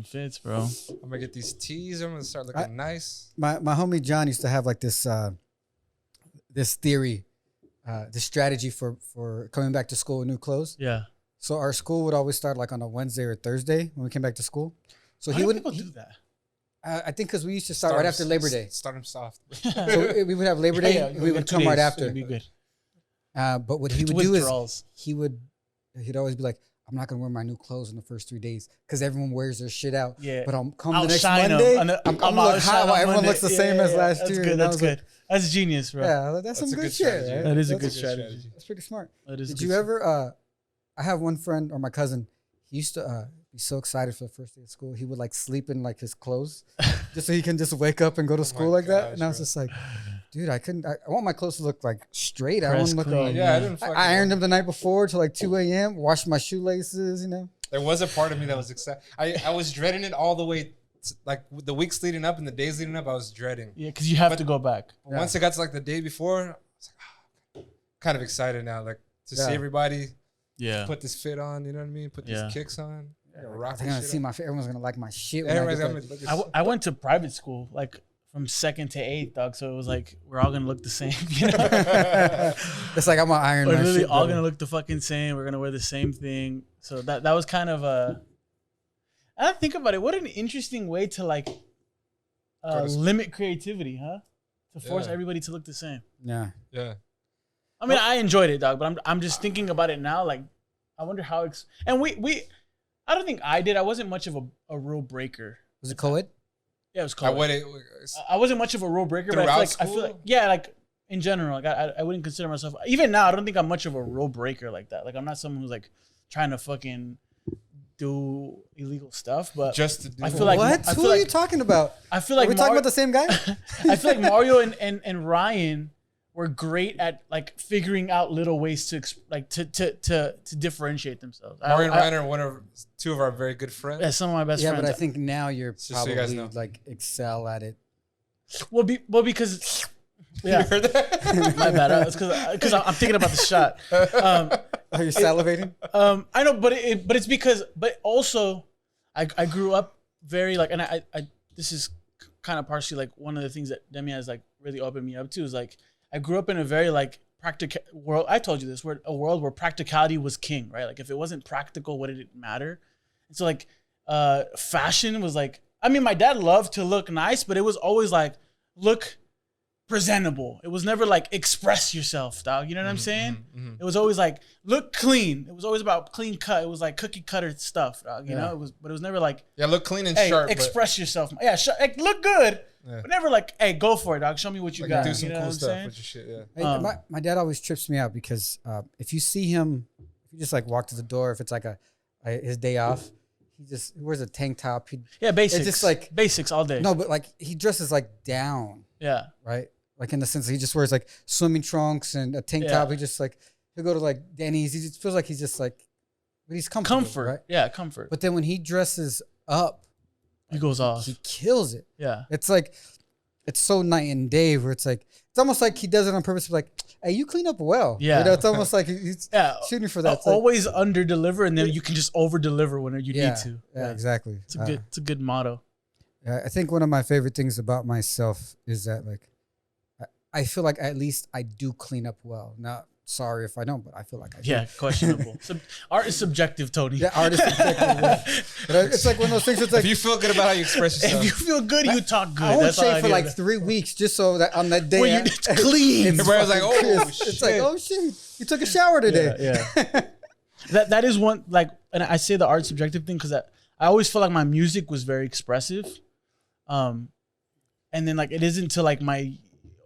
fits, bro. I'm gonna get these tees. I'm gonna start looking nice. My homie John used to have like this this theory, this strategy for coming back to school with new clothes. Yeah. So our school would always start like on a Wednesday or Thursday when we came back to school. So Why he do wouldn't people do that. I think because we used to start right after Labor Day. Start them soft. So we would have Labor Day. Yeah, and we would come right after. Be good. But what he would do is he'd always be like, I'm not gonna wear my new clothes in the first 3 days because everyone wears their shit out. Yeah. But I'll come I'll the next shine Monday. 'em. I'm gonna look hot while everyone looks the same as last that's year. Good, And I that's was good. like, That's genius, bro. yeah, that's some good shit. strategy. Right? That is a That's good strategy. That's pretty smart. That is. Did you ever? I have one friend or my cousin. He used to be so excited for the first day of school. He would like sleep in like his clothes, just so he can just wake up and go to school like that. And I was just like, dude, I couldn't. I want my clothes to look like straight. I want to look like. Yeah, I didn't. I ironed them the night before till like 2 a.m. Washed my shoelaces. You know. There was a part of me that was excited. I was dreading it all the way. Like the weeks leading up and the days leading up, I was dreading. Yeah, because you have to go back. But once it got to like the day before, I was like, kind of excited now, like to see everybody. Yeah. Put this fit on, you know what I mean? Put these kicks on. Rock I'm gonna see my. Everyone's gonna like my shit. I went to private school, like from 2nd to 8th, dog. So it was like we're all gonna look the same. You know? It's like I'm gonna iron. We're my literally shit, all brother. gonna look the fucking same. We're gonna wear the same thing. So that was kind of a. I don't think about it. What an interesting way to like limit creativity, huh? To force everybody to look the same. Yeah. Yeah. I mean, I enjoyed it, dog. But I'm just thinking about it now. Like, I wonder how. And we. I don't think I did. I wasn't much of a rule breaker. Was it co-ed? Yeah, it was co-ed. I wasn't much of a rule breaker, but I feel like yeah, like in general, like I wouldn't consider myself. Even now, I don't think I'm much of a rule breaker like that. Like I'm not someone who's like trying to fucking do illegal stuff, but just to do I feel like what? Who are you talking about? I feel like are we talking about the same guy? I feel like Mario and Ryan were great at like figuring out little ways to to differentiate themselves. Mario and Ryan are two of our very good friends. Yeah, some of my best friends. Yeah, but I think now you're so you probably like excel at it. Well, because yeah, You heard that? my bad. Because I'm thinking about the shot. Are you salivating? I know, but it's because, but also, I grew up very like, and I this is kind of partially like one of the things that Demi has like really opened me up to is like I grew up in a very like practical world. I told you this, a world where practicality was king, right? Like if it wasn't practical, what did it matter? And so like fashion was like, I mean, my dad loved to look nice, but it was always like look presentable. It was never like express yourself, dog. You know what I'm saying? It was always like look clean. It was always about clean cut. It was like cookie cutter stuff, dog. You know, it was, but it was never like look clean and hey, sharp. Express yourself. Yeah, like, look good. Yeah. But never like, hey, go for it, dog. Show me what you like got. Do some you know cool what I'm stuff saying? with your shit. Yeah. Hey, my dad always trips me out because if you see him, if you just like walk to the door, if it's like his day off, he wears a tank top. Basics. It's just like basics all day. No, but like he dresses like down. Yeah. Right. Like in the sense that he just wears like swimming trunks and a tank top. He just like he'll go to like Denny's. He just feels like he's just like, but he's comfortable. Comfort. Right? Yeah, comfort. But then when he dresses up, he goes off. He kills it. Yeah. It's like. It's so night and day where it's like, it's almost like he does it on purpose. Like, hey, you clean up well. Yeah. You know, it's almost like he's shooting for that. Always under deliver and then you can just over deliver when you need to. Yeah, exactly. It's a good motto. I think one of my favorite things about myself is that like, I feel like at least I do clean up well. Now, sorry if I don't, but I feel like I do. Yeah, questionable. Art is subjective, Tony. Yeah, art is subjective. But it's like one of those things. It's like if you feel good about how you express yourself, if you feel good, you talk good. I won't shave for like 3 weeks just so that on that day when it's clean. Everybody's like, oh, shit. It's like, oh shit, you took a shower today. Yeah. that is one like, and I say the art subjective thing because I always felt like my music was very expressive, and then like it isn't until like my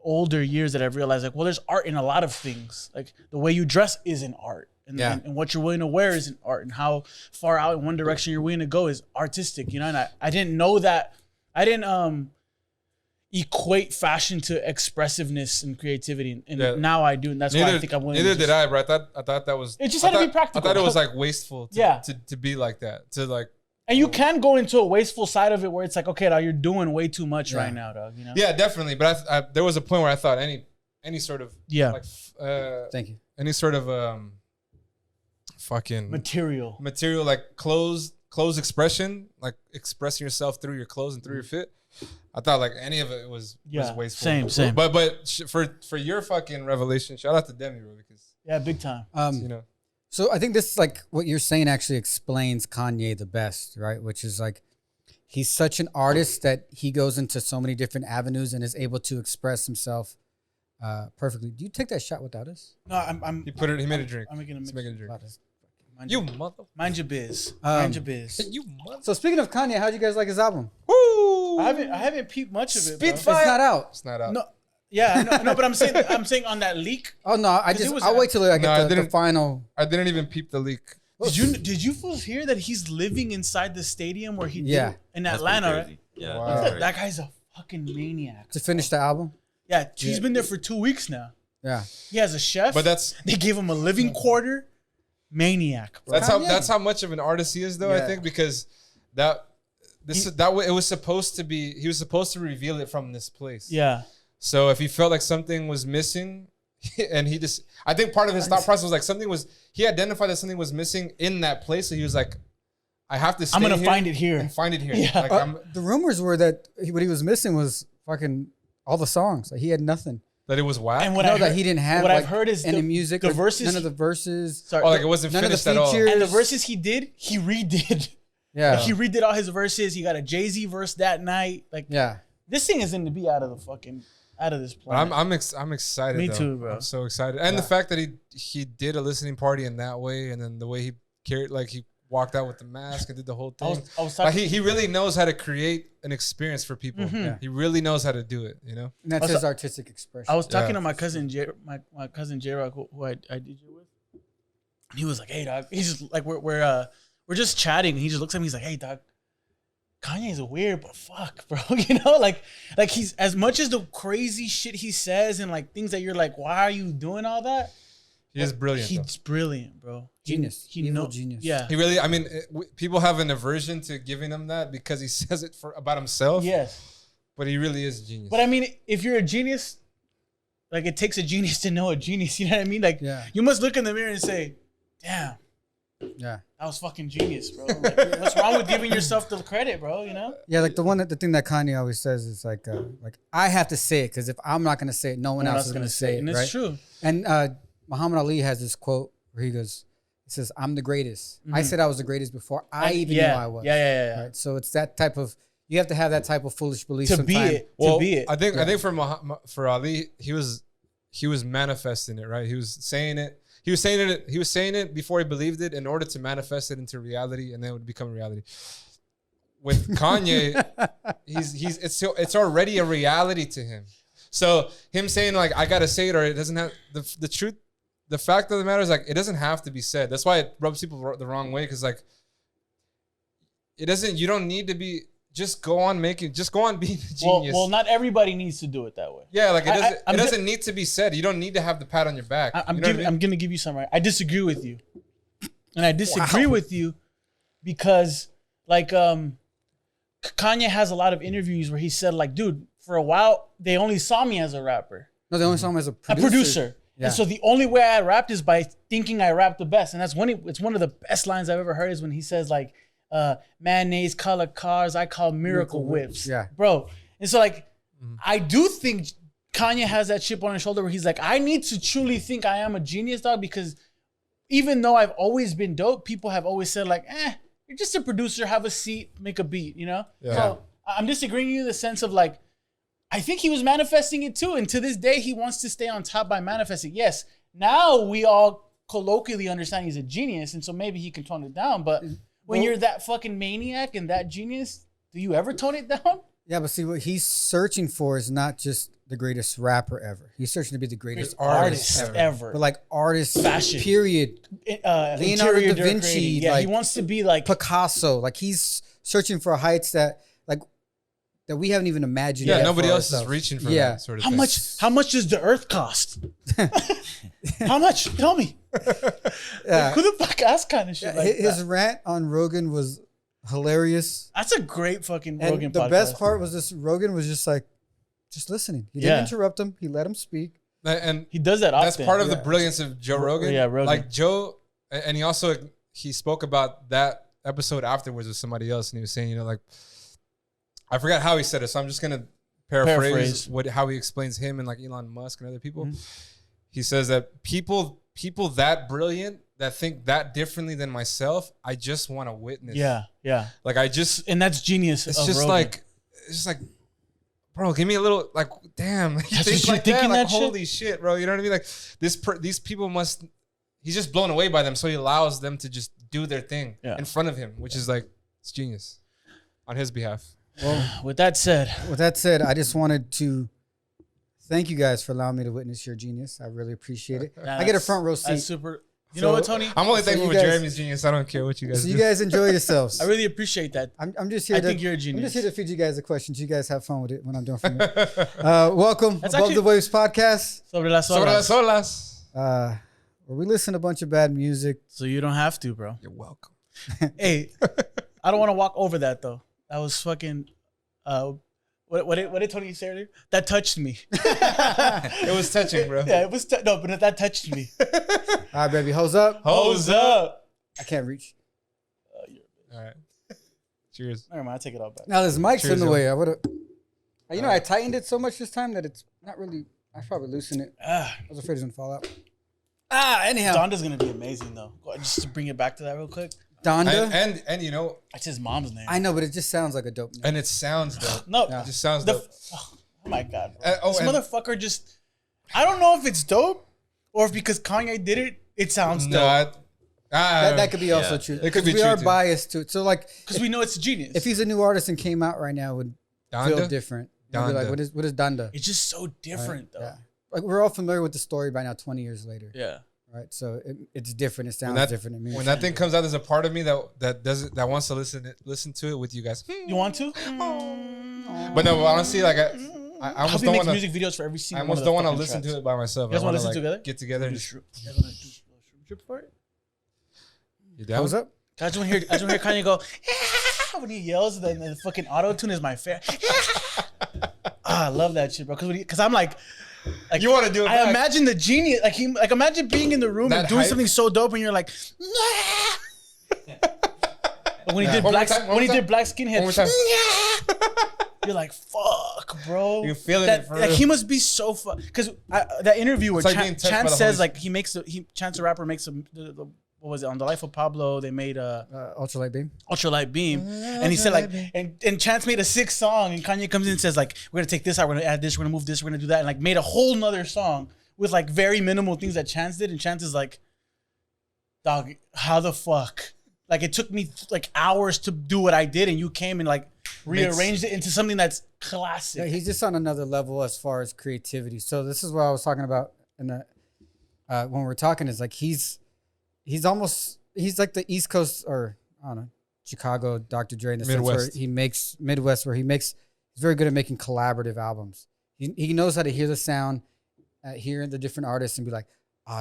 older years that I've realized like, well, there's art in a lot of things. Like the way you dress is an art. And what you're willing to wear is an art. And how far out in one direction you're willing to go is artistic, you know? And I didn't know that. I didn't equate fashion to expressiveness and creativity. And now I do. And that's why I think I'm willing Neither to did I, bro. I thought that was... It just had to be practical. I thought it was like wasteful to be like that. To like... And you can go into a wasteful side of it where it's like, okay, dog, you're doing way too much right now, dog. You know? Yeah, definitely. But I there was a point where I thought any sort of like thank you. Any sort of fucking material like clothes clothes expression, like expressing yourself through your clothes and through your fit, I thought like any of it was wasteful. Same. But for your fucking revelation, shout out to Demi, bro, because big time. you know. So I think this like what you're saying actually explains Kanye the best, right? Which is like he's such an artist that he goes into so many different avenues and is able to express himself perfectly. Do you take that shot without us? No, I'm. He made a drink. I'm making a He's making a drink. You mother. mind your biz. Mind your biz. You mother. So speaking of Kanye, how do you guys like his album? Woo! I haven't peeped much of it. Bro. It's not out. It's not out. No. Yeah, no, but I'm saying on that leak. Oh no, I'll wait till I get the final. I didn't even peep the leak. Did you fools hear that he's living inside the stadium where he did in Atlanta, right? Yeah. Wow. That guy's a fucking maniac. To finish the album? Yeah, he's been there for 2 weeks now. Yeah. He has a chef. But they gave him a living quarter. Maniac, bro. That's how much of an artist he is, though. I think because it was supposed to be. He was supposed to reveal it from this place. Yeah. So if he felt like something was missing, and I think part of his thought process was like he identified that something was missing in that place. So he was like, I have to stay I'm gonna here find it here. and find it here. Yeah. Like The rumors were that what he was missing was fucking all the songs. Like he had nothing. that it was whack. And That he didn't have. what like, I've heard is any music. the or verses. None of the verses. Sorry, like it wasn't none of the finished at all. features. and the verses he did, he redid. Yeah. Like, he redid all his verses. He got a Jay-Z verse that night. Like, Yeah. this thing is going to be out of this planet. I'm excited. Me though. too, bro. I'm so excited, and the fact that he did a listening party in that way, and then the way he carried, like he walked out with the mask and did the whole thing. I was Like talking. he really knows how to create an experience for people. Mm-hmm. He really knows how to do it. You know. And that's his artistic expression. I was talking Yeah. to my cousin my cousin J-Rock, who I DJ with. He was like, "Hey, dog." He's just like, we're just chatting, and he just looks at me. He's like, "Hey, dog, Kanye's a weird, but fuck, bro." You know, like he's as much as the crazy shit he says and like things that you're like, why are you doing all that? He is brilliant. He's brilliant, bro. Genius. He Evil knows genius. Yeah. He really. I mean, people have an aversion to giving him that because he says it about himself. Yes. But he really is a genius. But I mean, if you're a genius, like it takes a genius to know a genius. You know what I mean? Like you must look in the mirror and say, "Damn, Yeah. that was fucking genius, bro." Like, what's wrong with giving yourself the credit, bro? You know? Yeah, like the thing that Kanye always says is like I have to say it because if I'm not gonna say it, no one else is gonna say it. And right? it's true. And Muhammad Ali has this quote where he says, "I'm the greatest. I said I was the greatest before I even knew I was." Yeah. Right. So it's that type of you have to have that type of foolish belief To be sometime. it. To be it. I think for Ali, he was manifesting it, right? He was saying it before he believed it in order to manifest it into reality, and then it would become reality. With Kanye, it's already a reality to him. So him saying like I gotta say it or it doesn't have the truth. The fact of the matter is like it doesn't have to be said. That's why it rubs people the wrong way because like it doesn't. You don't need to be. Just go on being a genius. Well, not everybody needs to do it that way. Yeah, like it doesn't need to be said. You don't need to have the pat on your back. I'm gonna give you some right. I disagree with you, and I disagree with you because like Kanye has a lot of interviews where he said like, dude, for a while they only saw me as a rapper, No, they only saw him as a a producer. Yeah. And so the only way I rapped is by thinking I rapped the best, and that's it's one of the best lines I've ever heard is when he says like, mayonnaise color cars I call miracle whips. Yeah. Bro. And so like I do think Kanye has that chip on his shoulder where he's like, I need to truly think I am a genius, dog, because even though I've always been dope, people have always said like, you're just a producer, have a seat, make a beat, you know? Yeah. So I'm disagreeing with you in the sense of like, I think he was manifesting it too. And to this day, he wants to stay on top by manifesting. Yes, now we all colloquially understand he's a genius. And so maybe he can tone it down. But when you're that fucking maniac and that genius, do you ever tone it down? Yeah, but see, what he's searching for is not just the greatest rapper ever. He's searching to be the greatest Artist artist ever. But like artist, Fashion. period. Leonardo Leonardo da Vinci, Yeah, like he wants to be like Picasso. Like he's searching for heights that we haven't even imagined. Yeah, yet nobody for else is ourselves. reaching for Yeah. that sort of how thing. much does the earth cost? How much? Tell me. Yeah. Who the fuck asked kind of shit like His that? rant on Rogan was hilarious. That's a great fucking And Rogan the podcast. best part was this: Rogan was just like, just listening. He didn't Yeah. interrupt him. He let him speak. And He does that often. that's part of the brilliance of Joe Rogan. Yeah, Rogan. Like Joe, and he spoke about that episode afterwards with somebody else, and he was saying, you know, like, I forgot how he said it, so I'm just gonna paraphrase how he explains him and like Elon Musk and other people. He says that people that brilliant that think that differently than myself, I just want to witness. Yeah. Like And that's genius. It's just like, bro, give me a little, like, damn. You think like that? Like, holy shit, bro. You know what I mean? Like, these people must, he's just blown away by them, so he allows them to just do their thing in front of him, which is like, it's genius on his behalf. Well, with that said, I just wanted to thank you guys for allowing me to witness your genius. I really appreciate it. I get a front row seat. That's super. You know what, Tony? I'm only thankful for Jeremy's genius. I don't care what you guys do. You guys enjoy yourselves. I really appreciate that. I'm just here. I think you're a genius. I'm just here to feed you guys the questions. You guys have fun with it when I'm doing for me. Welcome, Above the Waves podcast. Sobre las olas. Where we listen to a bunch of bad music. So you don't have to, bro. You're welcome. Hey, I don't want to walk over that though. That was fucking. What did Tony say earlier? That touched me. It was touching, bro. Yeah, it was. But that touched me. All right, baby. Hose up. Hose up. I can't reach. All right. Cheers. Never mind. I take it all back. Now this mic's Cheers, in the yo. way. I would have. You know, I tightened it so much this time that it's not really. I should probably loosen it. I was afraid it's gonna fall out. Anyhow. Donda's gonna be amazing though. Just to bring it back to that real quick. Donda. And you know, That's his mom's name. I know, but it just sounds like a dope name. and it sounds dope. No, It just sounds dope. oh my god, bro. This and- motherfucker just. I don't know if it's dope or if because Kanye did it, it sounds dope. That could be also true. It could be we true, are too. biased to it. So like, Because we know it's genius. if he's a new artist and came out right now, it would feel Donda? different. You'd be like, Donda. what is Donda? It's just so different though. Yeah. Like we're all familiar with the story by now, 20 years later. Yeah. Right. So it's different. It sounds different to me. When that thing comes out, there's a part of me that wants to listen to it with you guys. You want to? But no, honestly, like I I almost hope he don't makes want music to. videos for every I single almost don't want to listen to it by myself. You guys I want wanna, to listen like, together? Get together and You just. guys want to do shroom trip for it? You down? Hose up. I just want to hear Kanye go when he yells. Then the fucking auto tune is my favorite. I love that shit, bro. Because I'm like You want to do it? I back. imagine the genius, like imagine being in the room That and doing hype. something so dope, and you're like, when he did One more black, time, one when he more did time. black skinhead, One more time. you're like, fuck, bro. You're feeling that, it for like real. he must be so fun. Because that interview where It's like being touched by Chance the says Holy like Chance the rapper makes what was it on The Life of Pablo? They made Ultralight Beam. Ultralight Beam, and he said like, and Chance made a sick song, and Kanye comes in and says like, we're gonna take this out, we're gonna add this, we're gonna move this, we're gonna do that, and like made a whole nother song with like very minimal things that Chance did, and Chance is like, dog, how the fuck? Like it took me like hours to do what I did, and you came and like rearranged it into something that's classic. Yeah, he's just on another level as far as creativity. So this is what I was talking about in the when we're talking is like he's like the East Coast or I don't know Chicago Dr. Dre in the sense where he makes Midwest where he's very good at making collaborative albums. He knows how to hear the sound, hear the different artists and be like,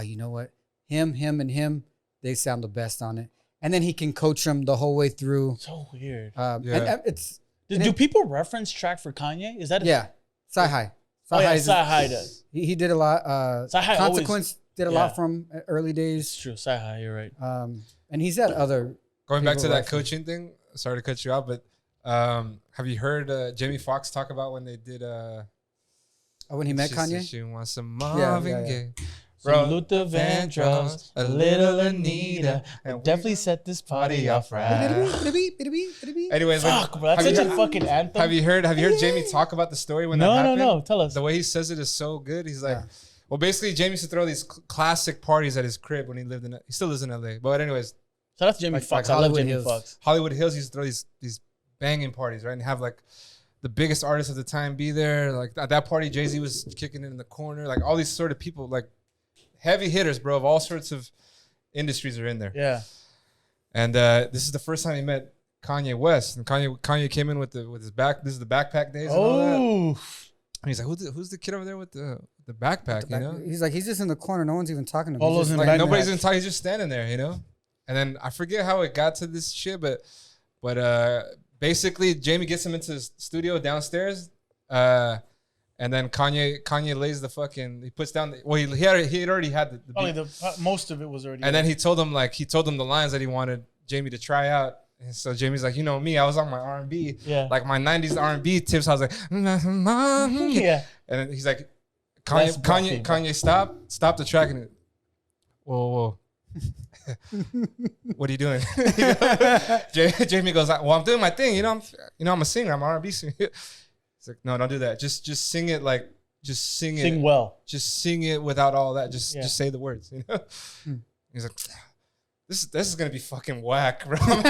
you know what, him and him, they sound the best on it. And then he can coach them the whole way through. So weird. And it's do people reference track for Kanye? Is that Sci-Hi. Sci-Hi does. He did a lot. Sci-Hi Consequence did a lot from early days. It's true. Sci-Hi, you're right. And he's had other. Going back to people that reference. coaching thing. Sorry to cut you off, but have you heard Jamie Foxx talk about when they did? When he met Kanye. She wants some Marvin Gaye. Bro, Luther Vandross, a little Anita, and definitely set this party off right. Anyways, Fuck, bro, that's such a fucking anthem. Have you heard Jamie talk about the story when that happened? No, tell us. The way he says it is so good. He's like, well, basically, Jamie used to throw these classic parties at his crib when he lived he still lives in LA. But anyways, shout out to Jamie Foxx. I love Jamie Foxx. Hollywood Hills used to throw these banging parties, right? And have like the biggest artists of the time be there. Like at that party, Jay-Z was kicking it in the corner. Like all these sort of people, like heavy hitters, bro, of all sorts of industries are in there. Yeah. And this is the first time he met Kanye West, and Kanye came in with his back. This is the backpack days. And all that. And he's like, who's the kid over there with the backpack? You know, he's like, he's just in the corner. No one's even talking to him. All those in like backpack. nobody's even talking. He's just standing there, you know. And then I forget how it got to this shit, but basically Jamie gets him into his studio downstairs, and then Kanye lays the fucking. He puts down. He had already had the Probably most of it was already. And then he told him the lines that he wanted Jamie to try out, And so Jamie's like, you know me, I was on my R&B, Yeah. like my 90s R&B tips. I was like, Yeah. and then he's like, That's Kanye, stop the track. And whoa. What are you doing? Jamie goes, well, I'm doing my thing. You know, I'm a singer. I'm an R&B singer. It's like, no, don't do that. Just sing it like, just sing it. Sing well. Just sing it without all that. Just say the words. You know. He's like, this is gonna be fucking whack, bro. Like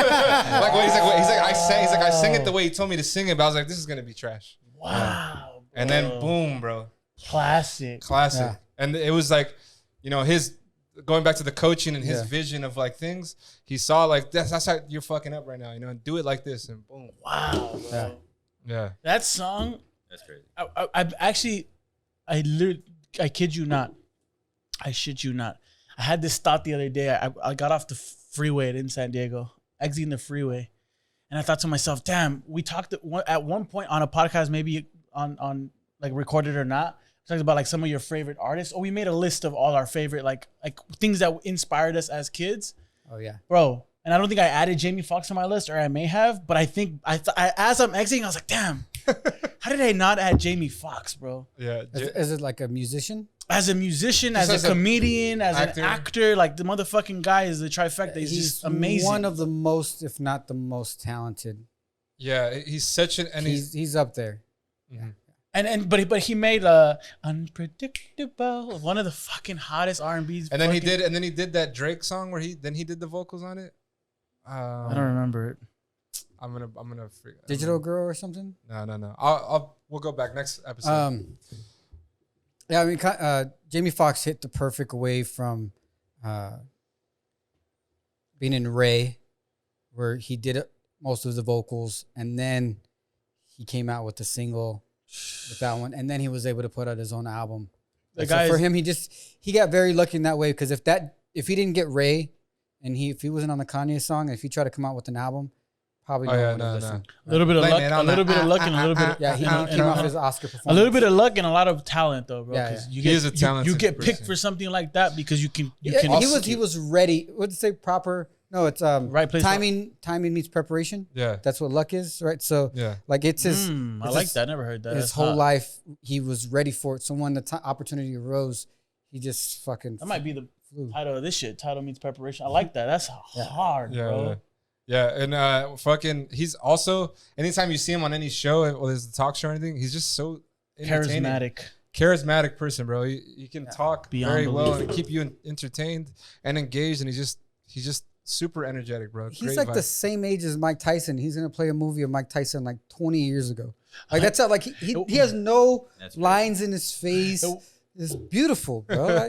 what I sing it the way he told me to sing it, but I was like, this is gonna be trash. Wow. And then boom, bro. Classic. Yeah. And it was like, you know, his going back to the coaching and his vision of like things, he saw like that's how you're fucking up right now, you know, and do it like this and boom. Wow, bro. Yeah. That song, That's crazy. I kid you not. I shit you not. I had this thought the other day. I got off the freeway in San Diego, exiting the freeway, and I thought to myself, damn, we talked at one point on a podcast, maybe on like recorded or not, we talked about like some of your favorite artists. Oh, we made a list of all our favorite like things that inspired us as kids. Oh yeah, bro. And I don't think I added Jamie Foxx on my list, or I may have, but I think as I'm exiting, I was like, damn, how did I not add Jamie Foxx, bro? Yeah. is it like a musician? As a musician, as a comedian, as an actor, like the motherfucking guy is the trifecta. He's just amazing. One of the most, if not the most talented. Yeah, he's such an and he's up there. Mm-hmm. But he made Unpredictable, one of the fucking hottest R&B's. And then he did that Drake song where he did the vocals on it. I don't remember it. I'm gonna freak. Digital Girl or something? No. We'll go back next episode. Yeah, I mean, Jamie Foxx hit the perfect way from being in Ray, where he did most of the vocals, and then he came out with the single with that one, and then he was able to put out his own album. For him, he got very lucky in that way, because if he didn't get Ray, and if he wasn't on the Kanye song, if he tried to come out with an album, probably A little bit of luck, and a little bit of he came off his Oscar performance. A little bit of luck and a lot of talent, though, bro. Yeah. He is a talented You get picked person. for something like that because you can. He was ready. What'd you say? Proper? No, it's right place. Timing meets preparation. Yeah, that's what luck is, right? So like it's his. I like that. I never heard that. His whole life, he was ready for it. So when the opportunity arose, he just fucking. That might be the title of this shit. Title meets preparation. I like that. That's hard, bro. Yeah, and fucking, he's also, anytime you see him on any show, whether it's a talk show or anything, he's just so charismatic person, bro. He can talk very well and keep you entertained and engaged, and he's just super energetic, bro. He's like the same age as Mike Tyson. He's gonna play a movie of Mike Tyson like 20 years ago. Like that's how, like he has no lines in his face. It's beautiful, bro.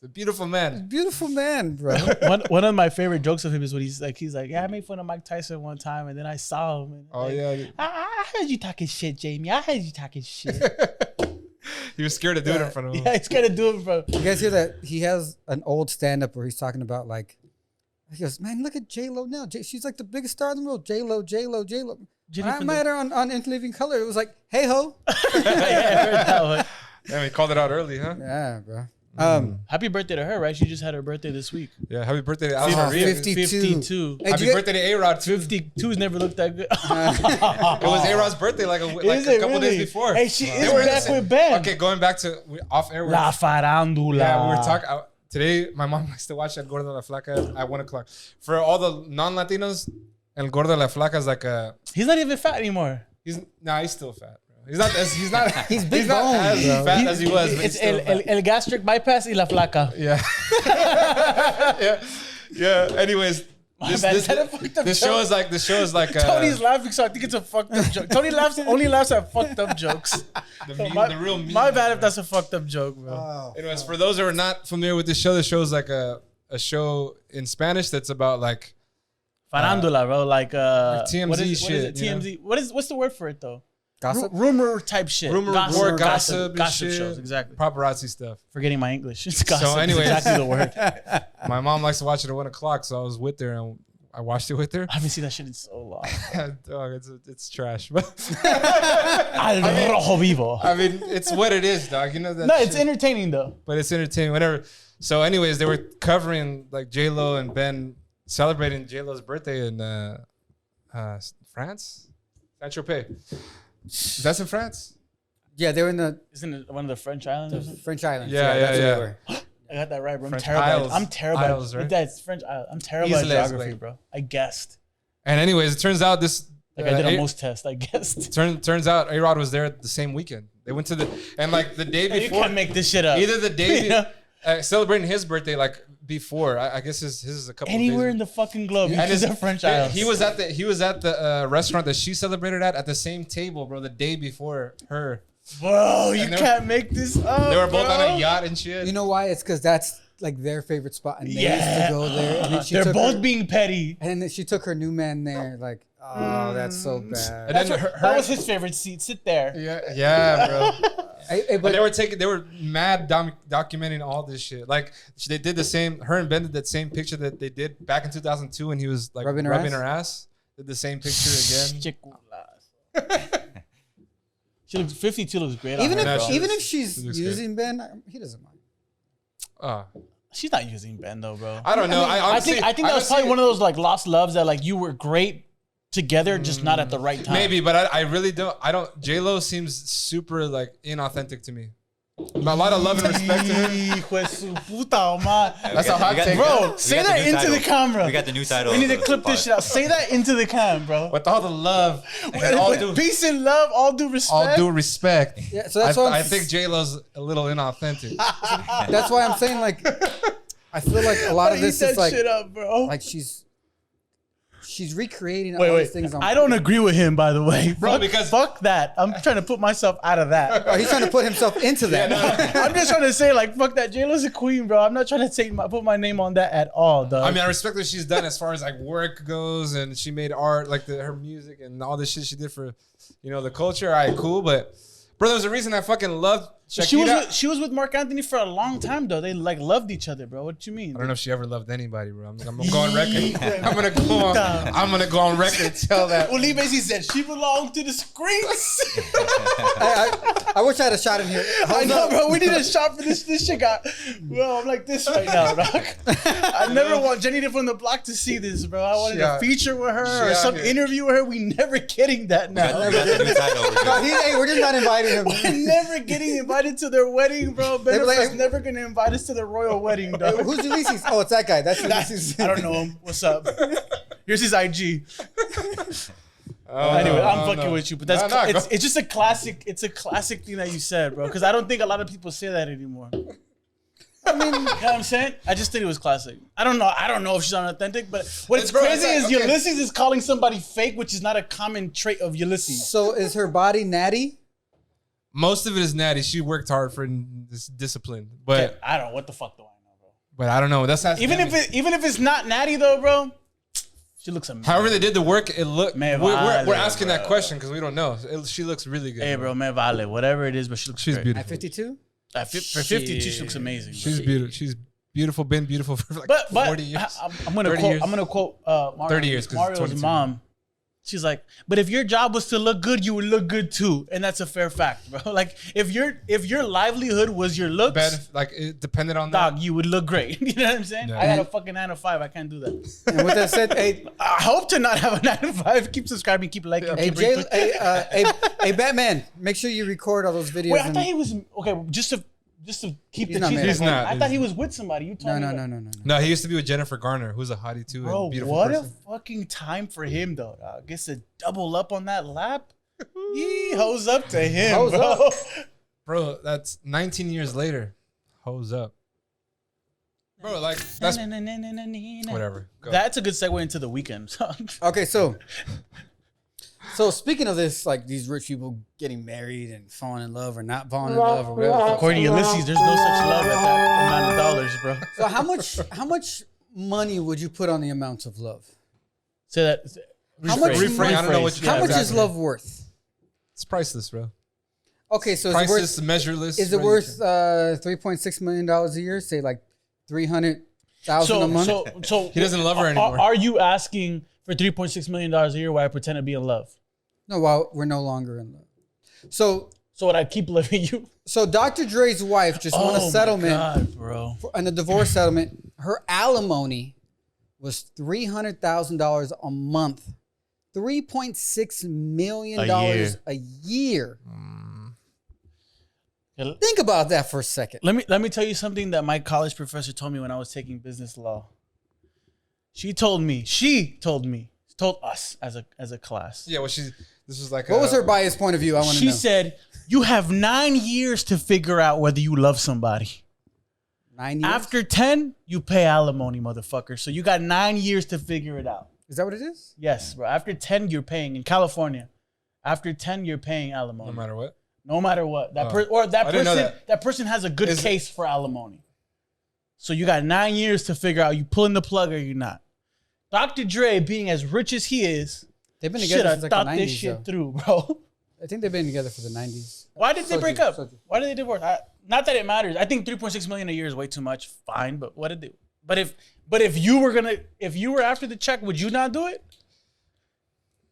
A beautiful man. Beautiful man, bro. One of my favorite jokes of him is when he's like, I made fun of Mike Tyson one time, and then I saw him. And I heard you talking shit, Jamie. I heard you talking shit. He was scared to do it in front of him. Yeah, he's scared to do it in front of him. You guys hear that? He has an old stand-up where he's talking about like, he goes, man, look at J.Lo now. She's like the biggest star in the world. J.Lo. I met her on In Living Color. It was like, hey ho. I heard that one. Yeah, we called it out early, huh? Yeah, bro. Happy birthday to her, right? She just had her birthday this week. Yeah, happy birthday to 52. Hey, happy birthday to A-Rod. 52's never looked that good. It was A-Rod's birthday like a couple days before. Hey, she is back with Ben. Okay, going back to off air. La Farandula. Yeah, we were talking. Today, my mom likes to watch El Gordo La Flaca at 1 o'clock. For all the non-Latinos, El Gordo La Flaca is like a... He's not even fat anymore. He's still fat. He's not as fat as he was. It's el gastric bypass y la flaca. Yeah. yeah. Anyways, this show is like Tony's laughing, so I think it's a fucked up joke. Tony only laughs at fucked up jokes. The real meme. My bad if that's a fucked up joke, bro. Wow. Anyways, for those who are not familiar with the show is like a show in Spanish that's about like farandula, bro. Like TMZ what is shit. TMZ. What's the word for it though? Gossip? Rumor type shit. Gossip shows, exactly. Paparazzi stuff. Forgetting my English. It's gossip. So anyways, exactly the word. My mom likes to watch it at 1 o'clock, so I was with her and I watched it with her. I haven't seen that shit in so long. Dog, it's trash. But Al rojo vivo. I mean, it's what it is, dog. You know that. No, it's entertaining though. But it's entertaining, whatever. So, anyways, they were covering like J.Lo and Ben celebrating J.Lo's birthday France? Saint-Tropez. That's in France? Yeah, they were in the Isn't it one of the French islands? Or something? French Islands. Yeah. That's where they were. I got that right, bro. French terrible. Isles. I'm terrible. Isles, right? That's French Isles. I'm terrible at Isles, geography, like- bro. I guessed. And anyways, it turns out this... Like I did a most test. I guessed. Turns out A-Rod was there the same weekend. They went to the... And like the day You before... can't make this shit up. Either the day... You know? Celebrating his birthday like before. I guess his is a couple Anywhere of in days. the fucking globe. And He's his- a French Isles. He was at the restaurant that she celebrated at the same table, bro, the day before her. Bro, you And they can't make this up. They were both bro. on a yacht and shit. You know why? It's because that's like their favorite spot, and they used Yeah. to go there. And then she They're took both her, being petty. and then she took her new man there. Like, oh, that's so bad. And then That was his favorite seat. Sit there. yeah, bro. Hey, But they were mad documenting all this shit. Like they did the same. Her and Ben did that same picture that they did back in 2002 when he was like Rubbing rubbing her her ass. Did the same picture again. She looks 52. Looks great. even on her, if bro. even if she's She looks using Ben, he doesn't mind. She's not using Ben though, bro. I don't know. I think that was probably one of those like lost loves that like you were great together, just not at the right time. Maybe, but I really don't. J.Lo seems super like inauthentic to me. A lot of love and respect to her. Hijo de su puta madre. That's a hot take. Bro, say that into the camera. We got the new title. We need to of the clip this pod. shit out. Say that into the cam, bro. With all the love and all With peace and love, all due respect. all due respect. Yeah, so that's why I think J-Lo's a little inauthentic. that's why I'm saying like I feel like a lot of Eat this that is like shit up, bro. like she's recreating all Wait. these things on. I don't agree with him, by the way, Bro, because- fuck that. I'm trying to put myself out of that. Oh, he's trying to put himself into that. I'm just trying to say, like, fuck that. J-Lo's a queen, bro. I'm not trying to put my name on that at all, dog. I mean, I respect what she's done as far as like work goes, and she made art, like her music and all this shit she did for, the culture. All right, cool, but bro, there's a reason I fucking loved Shakira. she was with Mark Anthony for a long time, though. They like loved each other, bro. What you mean? I don't know if she ever loved anybody, bro. I'm gonna go on record. I'm gonna go on record and tell that. Well, he basically said she belonged to the screens. I wish I had a shot in here. I know, bro. We need a shot for this. This shit got. Bro, I'm like this right now, bro. I never want Jenny from the block to see this, bro. I wanted a feature with her or some interview with her. We never getting that now. We got the new title. No, we're just not inviting him. We're never getting invited to their wedding, bro. They be like- Benefit's never gonna invite us to the royal wedding, dog. Who's Ulysses? Oh, it's that guy. That's Ulysses. I don't know him. What's up? Here's his IG. Oh, Anyway, no, I'm no, fucking no. with you, but that's No, it's just a classic. It's a classic thing that you said, bro. Because I don't think a lot of people say that anymore. I mean, you know what I'm saying? I just think it was classic. I don't know if she's unauthentic, but what's Bro, crazy it's is like, okay. Ulysses is calling somebody fake, which is not a common trait of Ulysses. So is her body natty? Most of it is natty. She worked hard for this discipline, but I don't know what the fuck do I know, bro. I don't know. That's not Even if it's not natty though, bro, she looks amazing. however they did the work. It looked. Me We're vale, asking that bro. question because we don't know. She looks really good. Hey, bro, me vale, whatever it is, but she looks She's great. beautiful. At 52? For 52, she looks amazing. She's beautiful. She's beautiful. Been beautiful for like But 40 years. I'm gonna 30 quote. years. I'm gonna quote Mario, 30 years, 'cause it's Mario's 22. mom. She's like, but if your job was to look good, you would look good too, and that's a fair fact, bro. Like if your livelihood was your looks, Like it depended on dog, that. you would look great. You know what I'm saying? Yeah. I got a fucking 9 to 5. I can't do that. And with that said, hey, I hope to not have a 9 to 5. Keep subscribing, keep liking, hey, keep retweeting. hey, Batman, make sure you record all those videos. Wait, I and- thought he was okay. Just to keep He's the not cheese. married. He's not. I thought he was with somebody. You told no, me. no. No, he used to be with Jennifer Garner, who's a hottie too. Bro, and beautiful what person. a fucking time for him, though. Dog. Gets to double up on that lap. Yee, hose up to him, Hose bro. up. Bro, that's 19 years later. Hose up. Bro, like, that's whatever. Go. That's a good segue into the weekend. Okay, so speaking of this, like these rich people getting married and falling in love or not falling in love or whatever. According to Ulysses, there's no such love at that amount of dollars, bro. So how much money would you put on the amount of love? Say that. How much Reframe. I don't know what you- How Yeah, much is exactly. love worth? It's priceless, bro. Okay, so is it Priceless, worth, measureless. is it really. worth $3.6 million a year? Say like 300,000 a month. So He doesn't love her anymore. Are you asking for $3.6 million a year while I pretend to be in love? No, well, we're no longer in love. So would I keep loving you? Dr. Dre's wife just won a settlement. My God, bro. And the divorce settlement, her alimony was $300,000 a month $3.6 million a year. Think about that for a second. Let me tell you something that my college professor told me when I was taking business law. She told us as a class. Yeah, well, this was like. What was her biased point of view? I want to know. She said, "You have 9 years to figure out whether you love somebody. 9 years. After 10, you pay alimony, motherfucker. So you got 9 years to figure it out." Is that what it is? Yes, bro. After 10, you're paying in California. After 10, you're paying alimony. No matter what. No matter what. That person has a good case for alimony. So you got 9 years to figure out you pulling the plug or you're not. Dr. Dre, being as rich as he is, they've been together since like thought the 90s, this shit though. through, bro. I think they've been together for the 90s. Why did they break up? Why did they divorce? Not that it matters. I think 3.6 million a year is way too much. Fine, but what did they? But if you were after the check, would you not do it?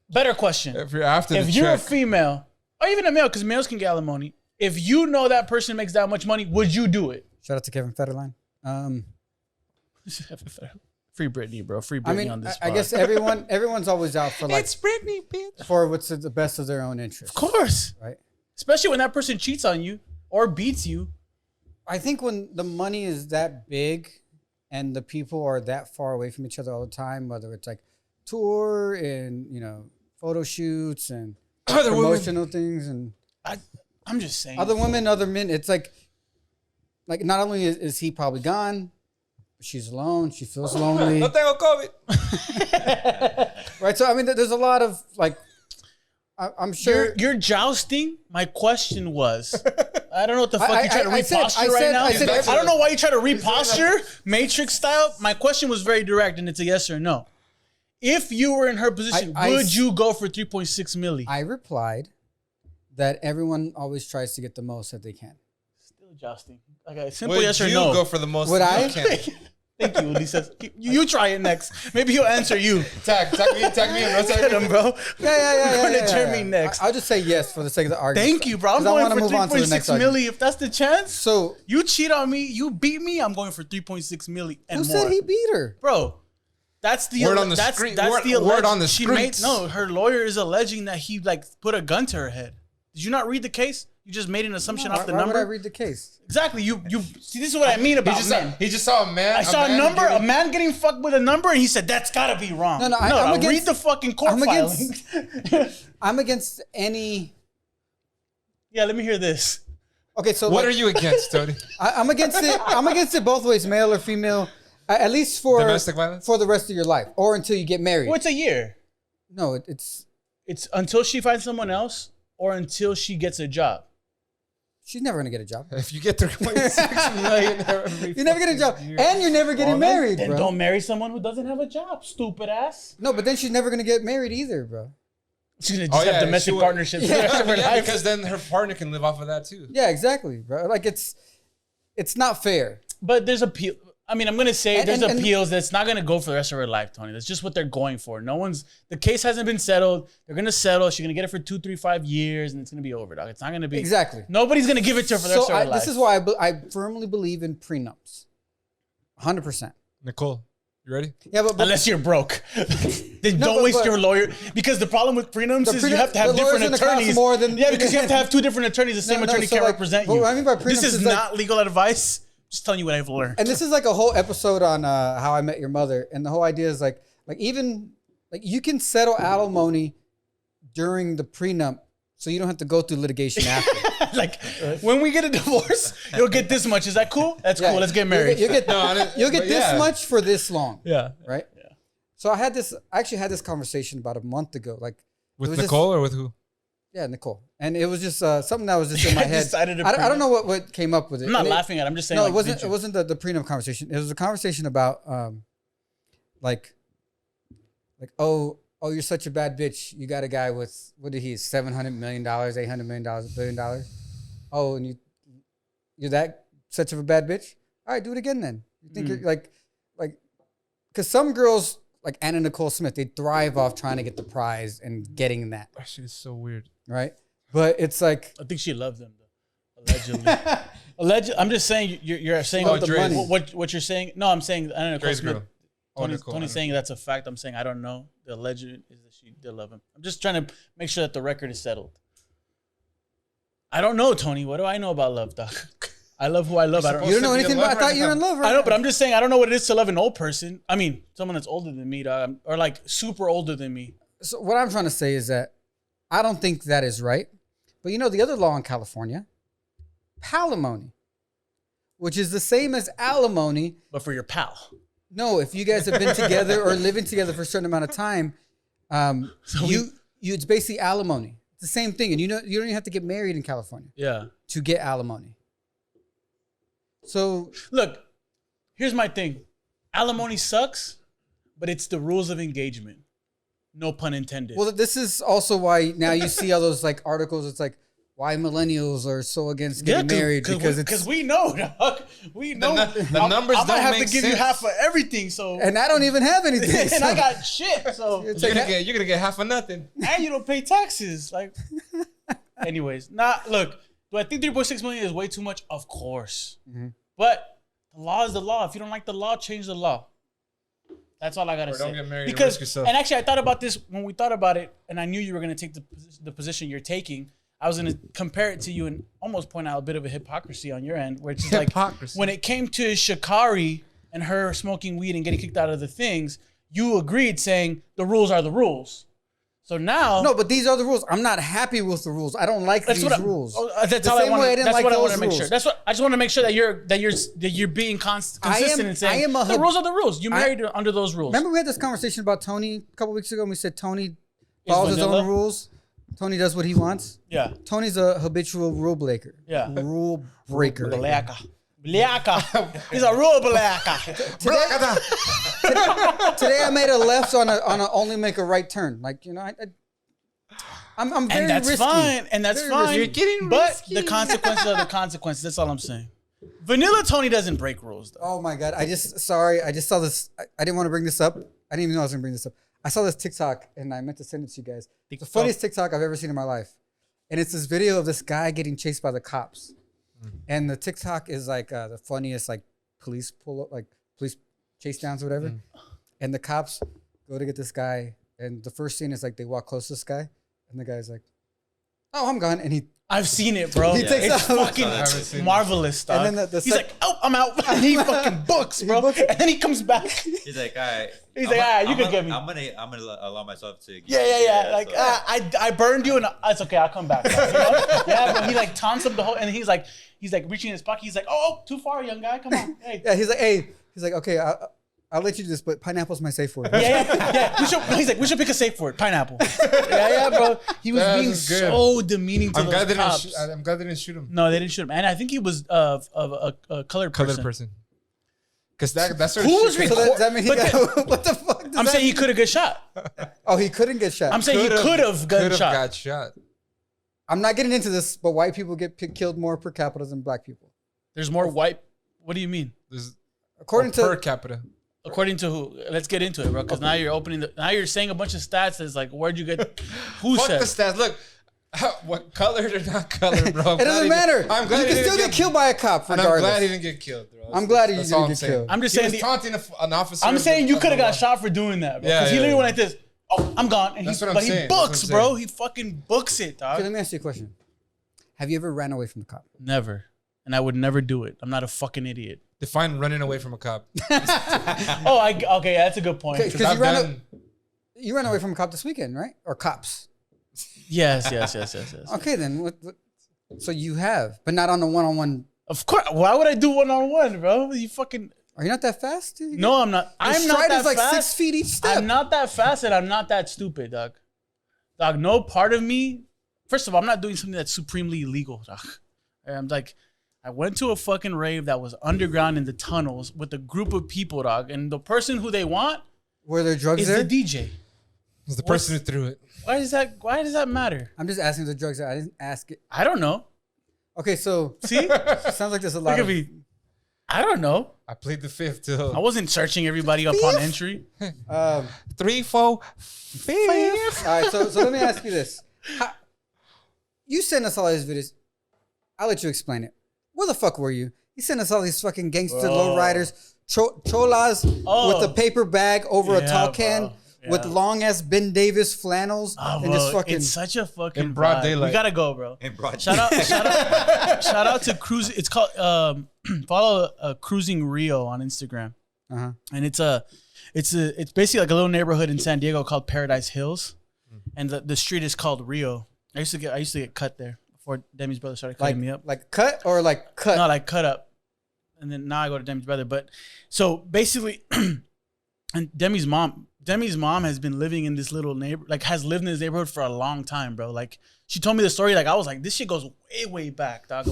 Better question. If you're after the check. If you're a female, or even a male, because males can get alimony, if you know that person makes that much money, would you do it? Shout out to Kevin Federline. Free Britney, bro. Free Britney on this I guess everyone's always out for like. It's Britney, bitch. For what's the best of their own interest. Of course. Right? Especially when that person cheats on you or beats you. I think when the money is that big and the people are that far away from each other all the time, whether it's like tour and, photo shoots and other promotional things and I'm just saying. other women, other men, it's like not only is he probably gone, but she's alone. She feels lonely. No tengo COVID. Right. So, I mean, there's a lot of like, I'm sure. You're jousting. My question was, I don't know what the fuck you're trying to reposture right now. I don't know why you try to reposture Matrix style. My question was very direct, and it's a yes or no. If you were in her position, would you go for 3.6 milli? I replied that everyone always tries to get the most that they can. Still jousting. Okay, simple yes or no. Would you go for the most would I? Can? Thank you, Lisa. You try it next. Maybe he'll answer you. Tag me. Get him, bro. Yeah. Going to Jeremy next. I'll just say yes for the sake of the argument. Thank you, bro. I'm going for 3.6 milli. If that's the chance, so you cheat on me, you beat me, I'm going for 3.6 milli and who more. said he beat her? Bro, that's the word on the screen. Word on the streets. No, her lawyer is alleging that he put a gun to her head. Did you not read the case? You just made an assumption off the number. Why would I read the case? Exactly. You see, this is what I mean about men. He just saw a man. I saw a number, a man getting fucked with a number, and he said that's gotta be wrong. No, I'm against, read the fucking court filing. I'm against any. Yeah, let me hear this. Okay, so what are you against, Tony? I'm against it. I'm against it both ways, male or female. At least for domestic violence for the rest of your life, or until you get married. Well, it's a year. No, it's until she finds someone else, or until she gets a job. She's never gonna get a job. If you get 3.6 million, you never get a job, and you're never getting married, then bro. Don't marry someone who doesn't have a job, stupid ass. No, but then she's never gonna get married either, bro. She's gonna just have domestic partnerships. Yeah, because then her partner can live off of that too. Yeah, exactly, bro. Like it's not fair. But there's appeal. I mean, I'm going to say there's appeals that's not going to go for the rest of her life, Tony. That's just what they're going for. The case hasn't been settled. They're going to settle. She's going to get it for 2, 3, 5 years, and it's going to be over, dog. It's not going to be. Exactly. Nobody's going to give it to her for the rest of her life. This is why I firmly believe in prenups. 100%. Nicole, you ready? Yeah, but unless you're broke. Then don't waste your lawyer. Because the problem with prenups is you have to have different attorneys. Because you have to have 2 different attorneys. The same attorney can't represent you. What I mean by prenups this is not legal advice. Just telling you what I've learned. And this is like a whole episode on How I Met Your Mother. And the whole idea is like even you can settle alimony during the prenup so you don't have to go through litigation after. When we get a divorce, you'll get this much. Is that cool? That's cool. Let's get married. You'll get this much for this long. Yeah. Right? Yeah. So I actually had this conversation about a month ago. With Nicole or with who? Yeah, Nicole. And it was just something that was just in my head. I don't know what came up with it. I'm not laughing at it. I'm just saying. No, it wasn't the prenup conversation. It was a conversation about oh, you're such a bad bitch. You got a guy with $700 million, $800 million, $1 billion. Oh, and you're that such of a bad bitch? All right, do it again then. You think you're because some girls like Anna Nicole Smith, they thrive off trying to get the prize and getting that. That shit is so weird. Right? But it's like I think she loves them though. Allegedly. I'm just saying you're saying what you're saying. No, I'm saying Anna Nicole Smith. Tony's saying that's a fact. I'm saying I don't know. The legend is that she did love him. I'm just trying to make sure that the record is settled. I don't know, Tony. What do I know about love, dog? I love who I love. You don't know anything about. I thought you were in love. Right? I know, but I'm just saying I don't know what it is to love an old person. I mean, someone that's older than me, dog, or like super older than me. So what I'm trying to say is that I don't think that is right. But you know the other law in California, palimony, which is the same as alimony, but for your pal. No, if you guys have been together or living together for a certain amount of time, it's basically alimony. It's the same thing, and you don't even have to get married in California. Yeah. To get alimony. So look, here's my thing. Alimony sucks, but it's the rules of engagement. No pun intended. Well, this is also why now you see all those like articles. It's like why millennials are so against getting married because we know, dog. We know the numbers don't make sense. I have to give you half of everything, so and I don't even have anything, and I got shit. So you're gonna get half of nothing, and you don't pay taxes. Like, anyways, look. Do I think 3.6 million is way too much? Of course, but the law is the law. If you don't like the law, change the law. That's all I gotta say. Don't get married because, and risk yourself. And actually, I thought about this when we thought about it, and I knew you were gonna take the position you're taking. I was gonna compare it to you and almost point out a bit of a hypocrisy on your end, where it's like when it came to Sha'Carri and her smoking weed and getting kicked out of the things, you agreed saying the rules are the rules. So now, no, but these are the rules. I'm not happy with the rules. I don't like these rules. That's all I want. That's what I want to make sure. That's what I just want to make sure that you're being consistent and saying the rules are the rules. You married under those rules. Remember we had this conversation about Tony a couple weeks ago, and we said Tony follows his own rules. Tony does what he wants. Yeah. Tony's a habitual rule breaker. Yeah. Rule breaker. Blacka. He's a rule blacker. Today I made a left on a only make a right turn. Like, you know, I'm very risky. And that's fine. You're getting risky. But the consequences are the consequences. That's all I'm saying. Vanilla Tony doesn't break rules, though. Oh my God. I just saw this. I didn't want to bring this up. I didn't even know I was going to bring this up. I saw this TikTok and I meant to send it to you guys. It's the funniest TikTok I've ever seen in my life. And it's this video of this guy getting chased by the cops. And the TikTok is like the funniest like police police chase downs or whatever. And the cops go to get this guy. And the first scene is like they walk close to this guy. And the guy's like, oh, I'm gone. And I've seen it, bro. It's fucking marvelous, dog. And then he's like, oh, I'm out. And he fucking books, bro. And then he comes back. He's like, all right. He's like, all right, you can get me. I'm gonna allow myself to. Yeah. Like, I burned you, and it's okay. I'll come back. You know? Yeah, but he like taunts him the whole, and he's like reaching in his pocket. He's like, oh, too far, young guy. Come on. Hey. Yeah, he's like, okay, I'll let you do this, but pineapple's my safe word. Yeah. We should pick a safe word. Pineapple. Yeah, bro. He was being so demeaning to those cops. I'm glad they didn't shoot him. No, they didn't shoot him, and I think he was of a colored person. Because that's sort who of was recording. Does that mean what the fuck? I'm saying he could have got shot. Oh, he couldn't get shot. I'm saying he could have got shot. I'm not getting into this, but white people get killed more per capita than black people. There's more white. What do you mean? According to per capita. According to who? Let's get into it, bro. Because now you're now you're saying a bunch of stats. That's like, where'd you get? Who said? Fuck the stats. Look, what colored or not colored, bro? It doesn't matter. I'm glad you can still get killed by a cop. Regardless. I'm glad he didn't get killed, bro. I'm glad he didn't get killed. I'm just saying saying he was taunting an officer. I'm saying you could have got shot for doing that, bro. Because he literally went like this. Oh, I'm gone. And he books, bro. He fucking books it, dog. Okay, let me ask you a question. Have you ever ran away from the cop? Never. And I would never do it. I'm not a fucking idiot. Define running away from a cop. Okay, that's a good point. Because you ran away from a cop this weekend, right? Or cops? Yes. Okay, then. So you have, but not on the one-on-one. Of course. Why would I do one-on-one, bro? You fucking... Are you not that fast, dude? No, I'm not. I'm not that fast. Like 6 feet each step. I'm not that fast and I'm not that stupid, dog. Dog, no part of me... First of all, I'm not doing something that's supremely illegal, dog. I'm like... I went to a fucking rave that was underground in the tunnels with a group of people, dog. And the person who they want... Were there drugs there? Is the DJ. It was the person who threw it. Why does that matter? I'm just asking if the drugs there. I didn't ask it. I don't know. Okay, so... See? It sounds like there's a lot Look at me. I don't know. I plead the fifth too. I wasn't searching everybody upon entry. 3, 4, 5. All right, so let me ask you this. You sent us all these videos. I'll let you explain it. Where the fuck were you? You sent us all these fucking gangster lowriders cholas Oh. with a paper bag over a Yeah, tall bro. can with Yeah. long ass Ben Davis flannels Oh, and just bro, fucking. it's such a fucking In broad vibe. daylight. We gotta go, bro. In broad Shout out to Crusing. It's called follow Crusing Rio on Instagram, Uh-huh. and it's basically like a little neighborhood in San Diego called Paradise Hills, and the street is called Rio. I used to get cut there before Demi's brother started cutting me up. Like cut or like cut? No, like cut up, and then now I go to Demi's brother. But so basically, and Demi's mom has been living in this little has lived in this neighborhood for a long time, bro. Like she told me the story, like I was like, this shit goes way back, dog.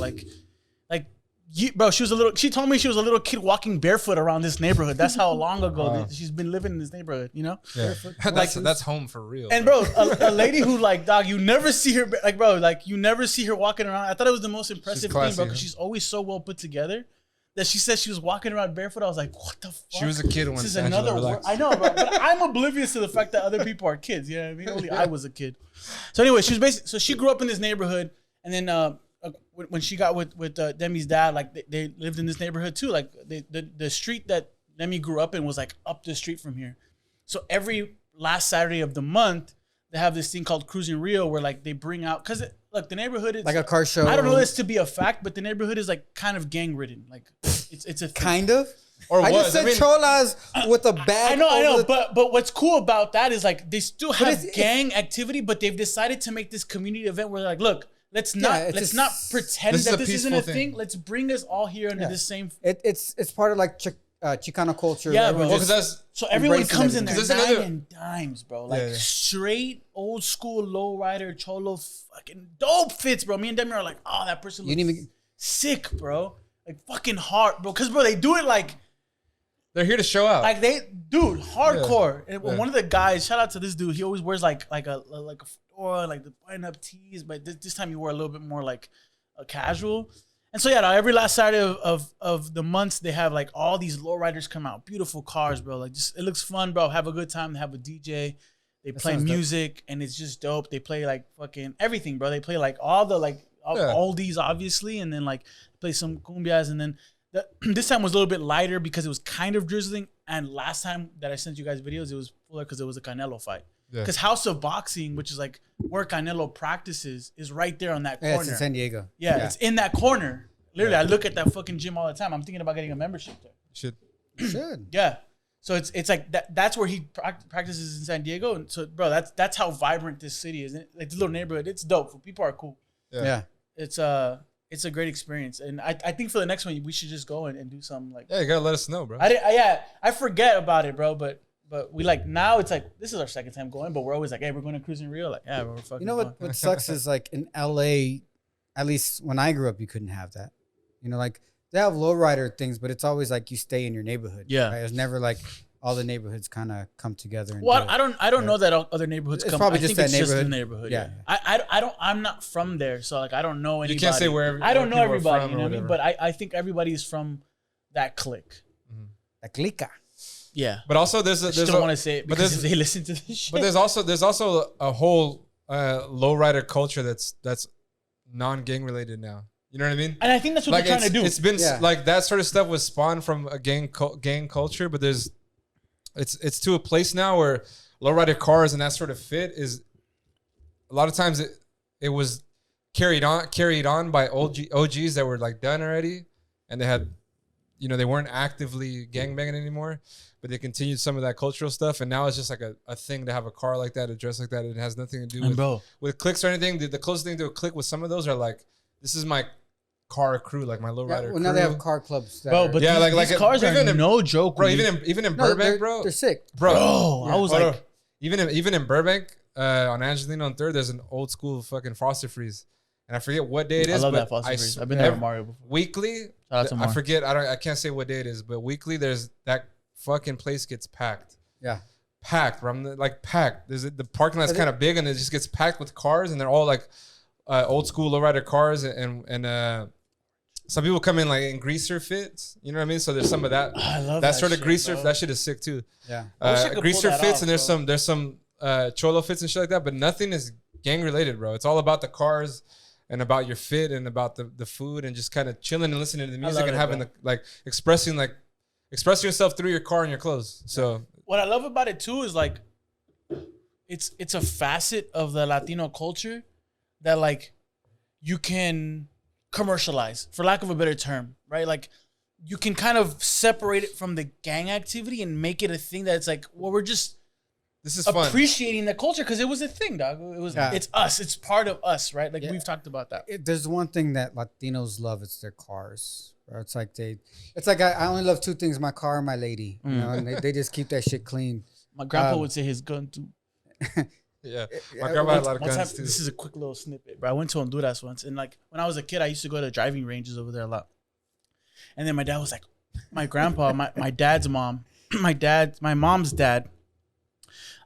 Bro, she told me she was a little kid walking barefoot around this neighborhood. That's how long ago Wow. she's been living in this neighborhood, you know? Yeah. That's home for real. And bro, a lady who like, dog, you never see her, like, bro, like you never see her walking around. I thought it was the most impressive thing, classy, bro, because huh? she's always so well put together. That she said she was walking around barefoot. I was like, what the fuck? She was a kid This when is Angela another word. relaxed. I know, bro, but I'm oblivious to the fact that other people are kids. You know what I mean? Only I was a kid. So anyway, she was basically, so she grew up in this neighborhood, and then when she got with Demi's dad, like they lived in this neighborhood too. Like the street that Demi grew up in was like up the street from here. So every last Saturday of the month, they have this thing called Crusing Rio, where like they bring out, because look, the neighborhood is Like a car show. I don't know this to be a fact, but the neighborhood is like kind of gang ridden. Like it's a thing. Kind of. Or I was. just said I mean- cholas with a bag. I know, over the- but what's cool about that is like they still have it's- gang activity, but they've decided to make this community event where they're like, look, let's Yeah, not it's not just- pretend This is that a this isn't peaceful a thing. thing. Let's bring us all here under Yeah. the same. It's part of like Chicano culture. Yeah, Everyone bro. Well, just- because So everyone embracing comes in everything. there 'Cause nine there's another- and dimes, bro. Like Yeah, yeah. straight old school lowrider cholo fucking dope fits, bro. Me and Demi are like, oh, that person You looks didn't even- sick, bro. Like fucking hard, bro. Cause bro, they do it like they're here to show out. dude, hardcore. And Yeah. one of the guys, shout out to this dude. He always wears like a fedora, like the button up tees, but this time he wore a little bit more like a casual. And so yeah, every last Saturday of the months they have like all these lowriders come out, beautiful cars, bro. Like just it looks fun, bro. Have a good time. They have a DJ. They play sounds dope. music and it's just dope. They play like fucking everything, bro. They play like all the Yeah. oldies, obviously, and then like play some cumbias, and then this time was a little bit lighter because it was kind of drizzling. And last time that I sent you guys videos, it was fuller because it was a Canelo fight. Yeah. Because House of Boxing, which is like where Canelo practices, is right there on that Yeah, it's corner. in San Diego. Yeah, it's in that corner. Literally, Yeah. I look at that fucking gym all the time. I'm thinking about getting a membership there. Shit. You should. Yeah. So it's like that's where he practices in San Diego. And so, bro, that's how vibrant this city is. Like this little neighborhood, it's dope. People are cool. Yeah. It's a great experience. And I think for the next one, we should just go and do something like. Yeah, you gotta let us know, bro. I forget about it, bro. But we like now it's like this is our second time going, but we're always like, hey, we're going to Cruising Rio. Like, yeah, we're fucking. You know what sucks is like in LA, at least when I grew up, you couldn't have that. You know, like they have lowrider things, but it's always like you stay in your neighborhood. Yeah. Right? It's never like all the neighborhoods kind of come together. And Well, do it. I don't know that other neighborhoods It's come. probably I just think that it's just the neighborhood. neighborhood. Yeah. I'm not from there, so like I don't know anybody. You can't say where I don't know people are everybody, from you or know what I mean? whatever. But I think everybody's from that clique. La clica. Yeah. But also I just don't want to say it because if they listen to this shit. But there's also a whole lowrider culture that's non-gang related now. You know what I mean? And I think that's what they're trying to do. It's been Yeah. like that sort of stuff was spawned from a gang culture, but it's to a place now where lowrider cars and that sort of fit is a lot of times it was carried on by OGs that were like done already, and they had, you know, they weren't actively gangbanging anymore, but they continued some of that cultural stuff, and now it's just like a thing to have a car like that, a dress like that. It has nothing to do And bro, with clicks or anything. The closest thing to a click with some of those are like, this is my car crew, like my lowrider Yeah, well, crew. now they have car clubs. That bro, are- but Yeah, these, like these cars are even in- no joke, bro, man. even in No, Burbank, bro, they're sick. bro, Bro, I was hold like, on. Even in Burbank, on Angelino and 3rd, there's an old school fucking Foster Freeze, and I forget what day it is. I love but that Foster Freeze. sw- I've been there with Mario before. Weekly, Shout out to I Mar. forget. I can't say what day it is, but weekly there's that fucking place gets packed. Yeah. Packed, bro. Like packed. The parking lot's But kind of big, and it just gets packed with cars, and they're all like old school lowrider cars, and some people come in like in greaser fits. You know what I mean? So there's some of that. I love That sort of shit, greaser. bro. That shit is sick too. Yeah. I wish I could Greaser pull that fits, off, and there's bro. some cholo fits and shit like that, but nothing is gang related, bro. It's all about the cars and about your fit and about the food and just kind of chilling and listening to the music love and it, having bro. the like expressing like expressing yourself through your car and your clothes. So what I love about it too is like, it's a facet of the Latino culture that like you can commercialize, for lack of a better term, right? Like you can kind of separate it from the gang activity and make it a thing that it's like, well, we're just this is fun. appreciating the culture because it was a thing, dog. It was, it's us. It's part of us, right? Like we've talked about that. There's one thing that Latinos love. It's their cars. Bro. It's like I only love two things: my car and my lady. You know, and they just keep that shit clean. My grandpa would say his gun too. Yeah, my grandma had a lot of One guns time, too. this is a quick little snippet, bro. I went to Honduras once, and like when I was a kid, I used to go to driving ranges over there a lot. And then my dad was like, my grandpa, my dad's mom, my mom's dad.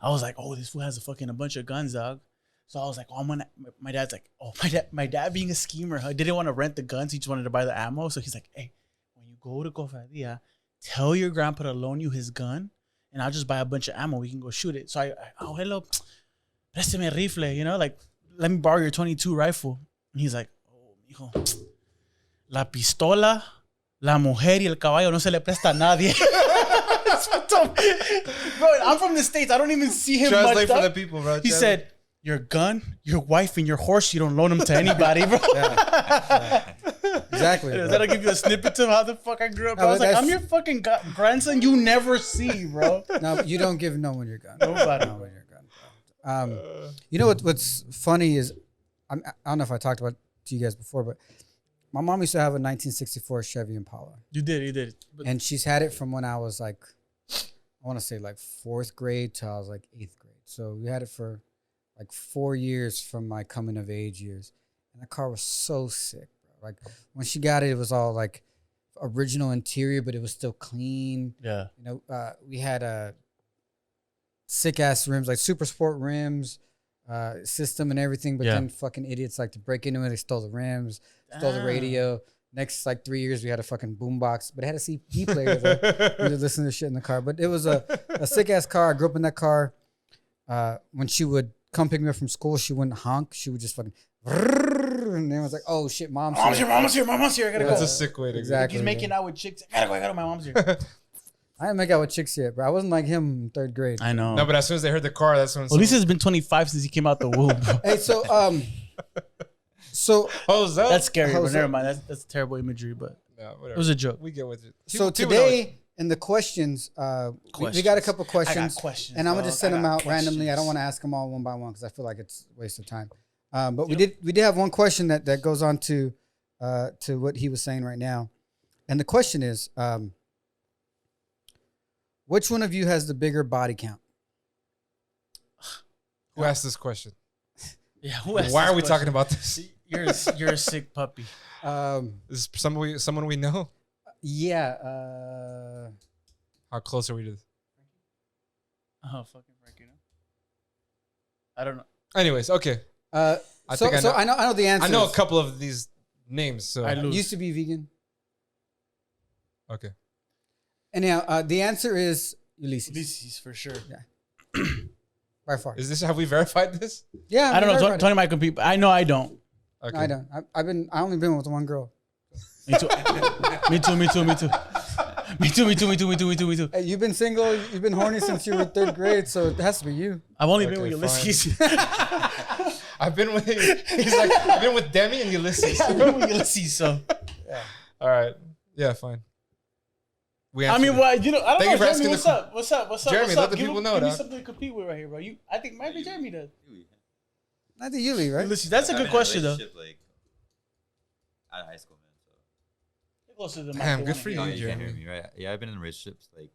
I was like, oh, this fool has a bunch of guns, dog. So I was like, oh, my dad's like, oh, my dad being a schemer, didn't want to rent the guns. He just wanted to buy the ammo. So he's like, hey, when you go to Cofradía, tell your grandpa to loan you his gun, and I'll just buy a bunch of ammo. We can go shoot it. So I oh, hello, préstame rifle, you know, like, let me borrow your 22 rifle. And he's like, oh, mijo, la pistola, la mujer y el caballo no se le presta a nadie. Bro, I'm from the States. I don't even see him Translate much for up. the people, bro. He said, your gun, your wife, and your horse, you don't loan them to anybody, bro. Exactly. That'll give you a snippet of how the fuck I grew up. No, I was like, that's- I'm your fucking grandson you never see, bro. No, you don't give no one your gun. Nobody. No one your gun. You know what's funny is I don't know if I talked about it to you guys before, but my mom used to have a 1964 Chevy Impala. You did. But And she's had it from when I was like, I want to say like 4th grade till I was like 8th grade. So we had it for like 4 years from my coming of age years. And the car was so sick, bro. Like when she got it, it was all like original interior, but it was still clean. yeah. You know, we had sick ass rims, like super sport rims, system and everything. But then fucking idiots like to break into it. They stole the rims, stole the radio. Next like 3 years, we had a fucking boombox, but it had a CD player. We would listen to shit in the car. But it was a sick ass car. I grew up in that car. When she would come pick me up from school, she wouldn't honk. She would just fucking. And then I was like, "Oh shit, mom's here." Mom's here. I gotta That's go. a sick way to Exactly. He's making out with chicks. I gotta go. My mom's here. I didn't make out with chicks yet, bro. I wasn't like him in 3rd grade. I know. No, but as soon as they heard the car, that's when. Well, at least it's been 25 since he came out the womb, bro. Hey, so Hose up. That's scary, but How's never that? mind. That's terrible imagery, but No, it whatever. was a joke. We get with it. So People know today in the questions, we got a couple questions, questions, and I'm gonna just send them out randomly. I don't want to ask them all one by one because I feel like it's a waste of time. But we did have one question that goes on to what he was saying right now, and the question is, which one of you has the bigger body count? Who asked this question? Yeah. Who asked Why this are we talking question? about this? You're a sick puppy. Is this someone we know? Yeah. How close are we to this? Oh, fucking Frankie. I don't know. Anyways, okay. I know the answer. I know a couple of these names. So I lose. Used to be vegan. okay. Anyhow, the answer is Ulysses. Ulysses for sure. By far. Is this, have we verified this? Yeah. I don't know. verified it. Tony might compete. But I know I don't. Okay. No, I don't. I only been with one girl. Me too. Me too. Hey, you've been single. You've been horny since you were 3rd grade, so it has to be you. I've only been Okay, with Ulysses. I've been with. He's like, I've been with Demi and Ulysses. I've been with Ulysses. So All right. Yeah, fine. We I answered mean, it. well, you know, I don't Thank you know. for Jeremy, asking what's the- up? What's up? Jeremy, what's let up? the people know, Give me dog. something to compete with right here, bro. I think maybe Jeremy does. I think Yuli, right? Ulysses, that's a good question though. Like, out of high school, man. So. Get closer to the mic, Damn, they good wanna for hear you, You can't Jeremy. hear me, right? Yeah, I've been in relationships like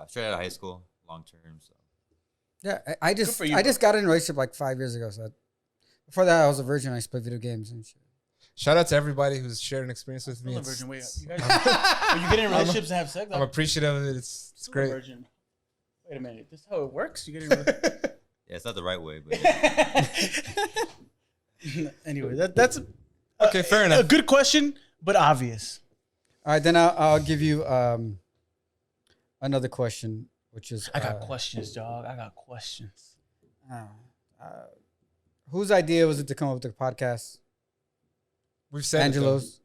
straight out of high school, long term. So Yeah, I just for you, I bro. just got in a relationship like 5 years ago. So before that, I was a virgin. I used to play video games and shit. Shout out to everybody who's shared an experience with me. Still a It's- virgin. Wait, you guys, when you get in relationships and have sex, I'm appreciative of it. It's still a great. virgin. Wait a minute, this is how it works. You get in. yeah, it's not the right way, but Anyway, that's Okay, fair enough. a good question, but obvious. All right, then I'll give you another question, which is I got questions, dog. I got questions. whose idea was it to come up with the podcast? We've said it, though. Angelo's.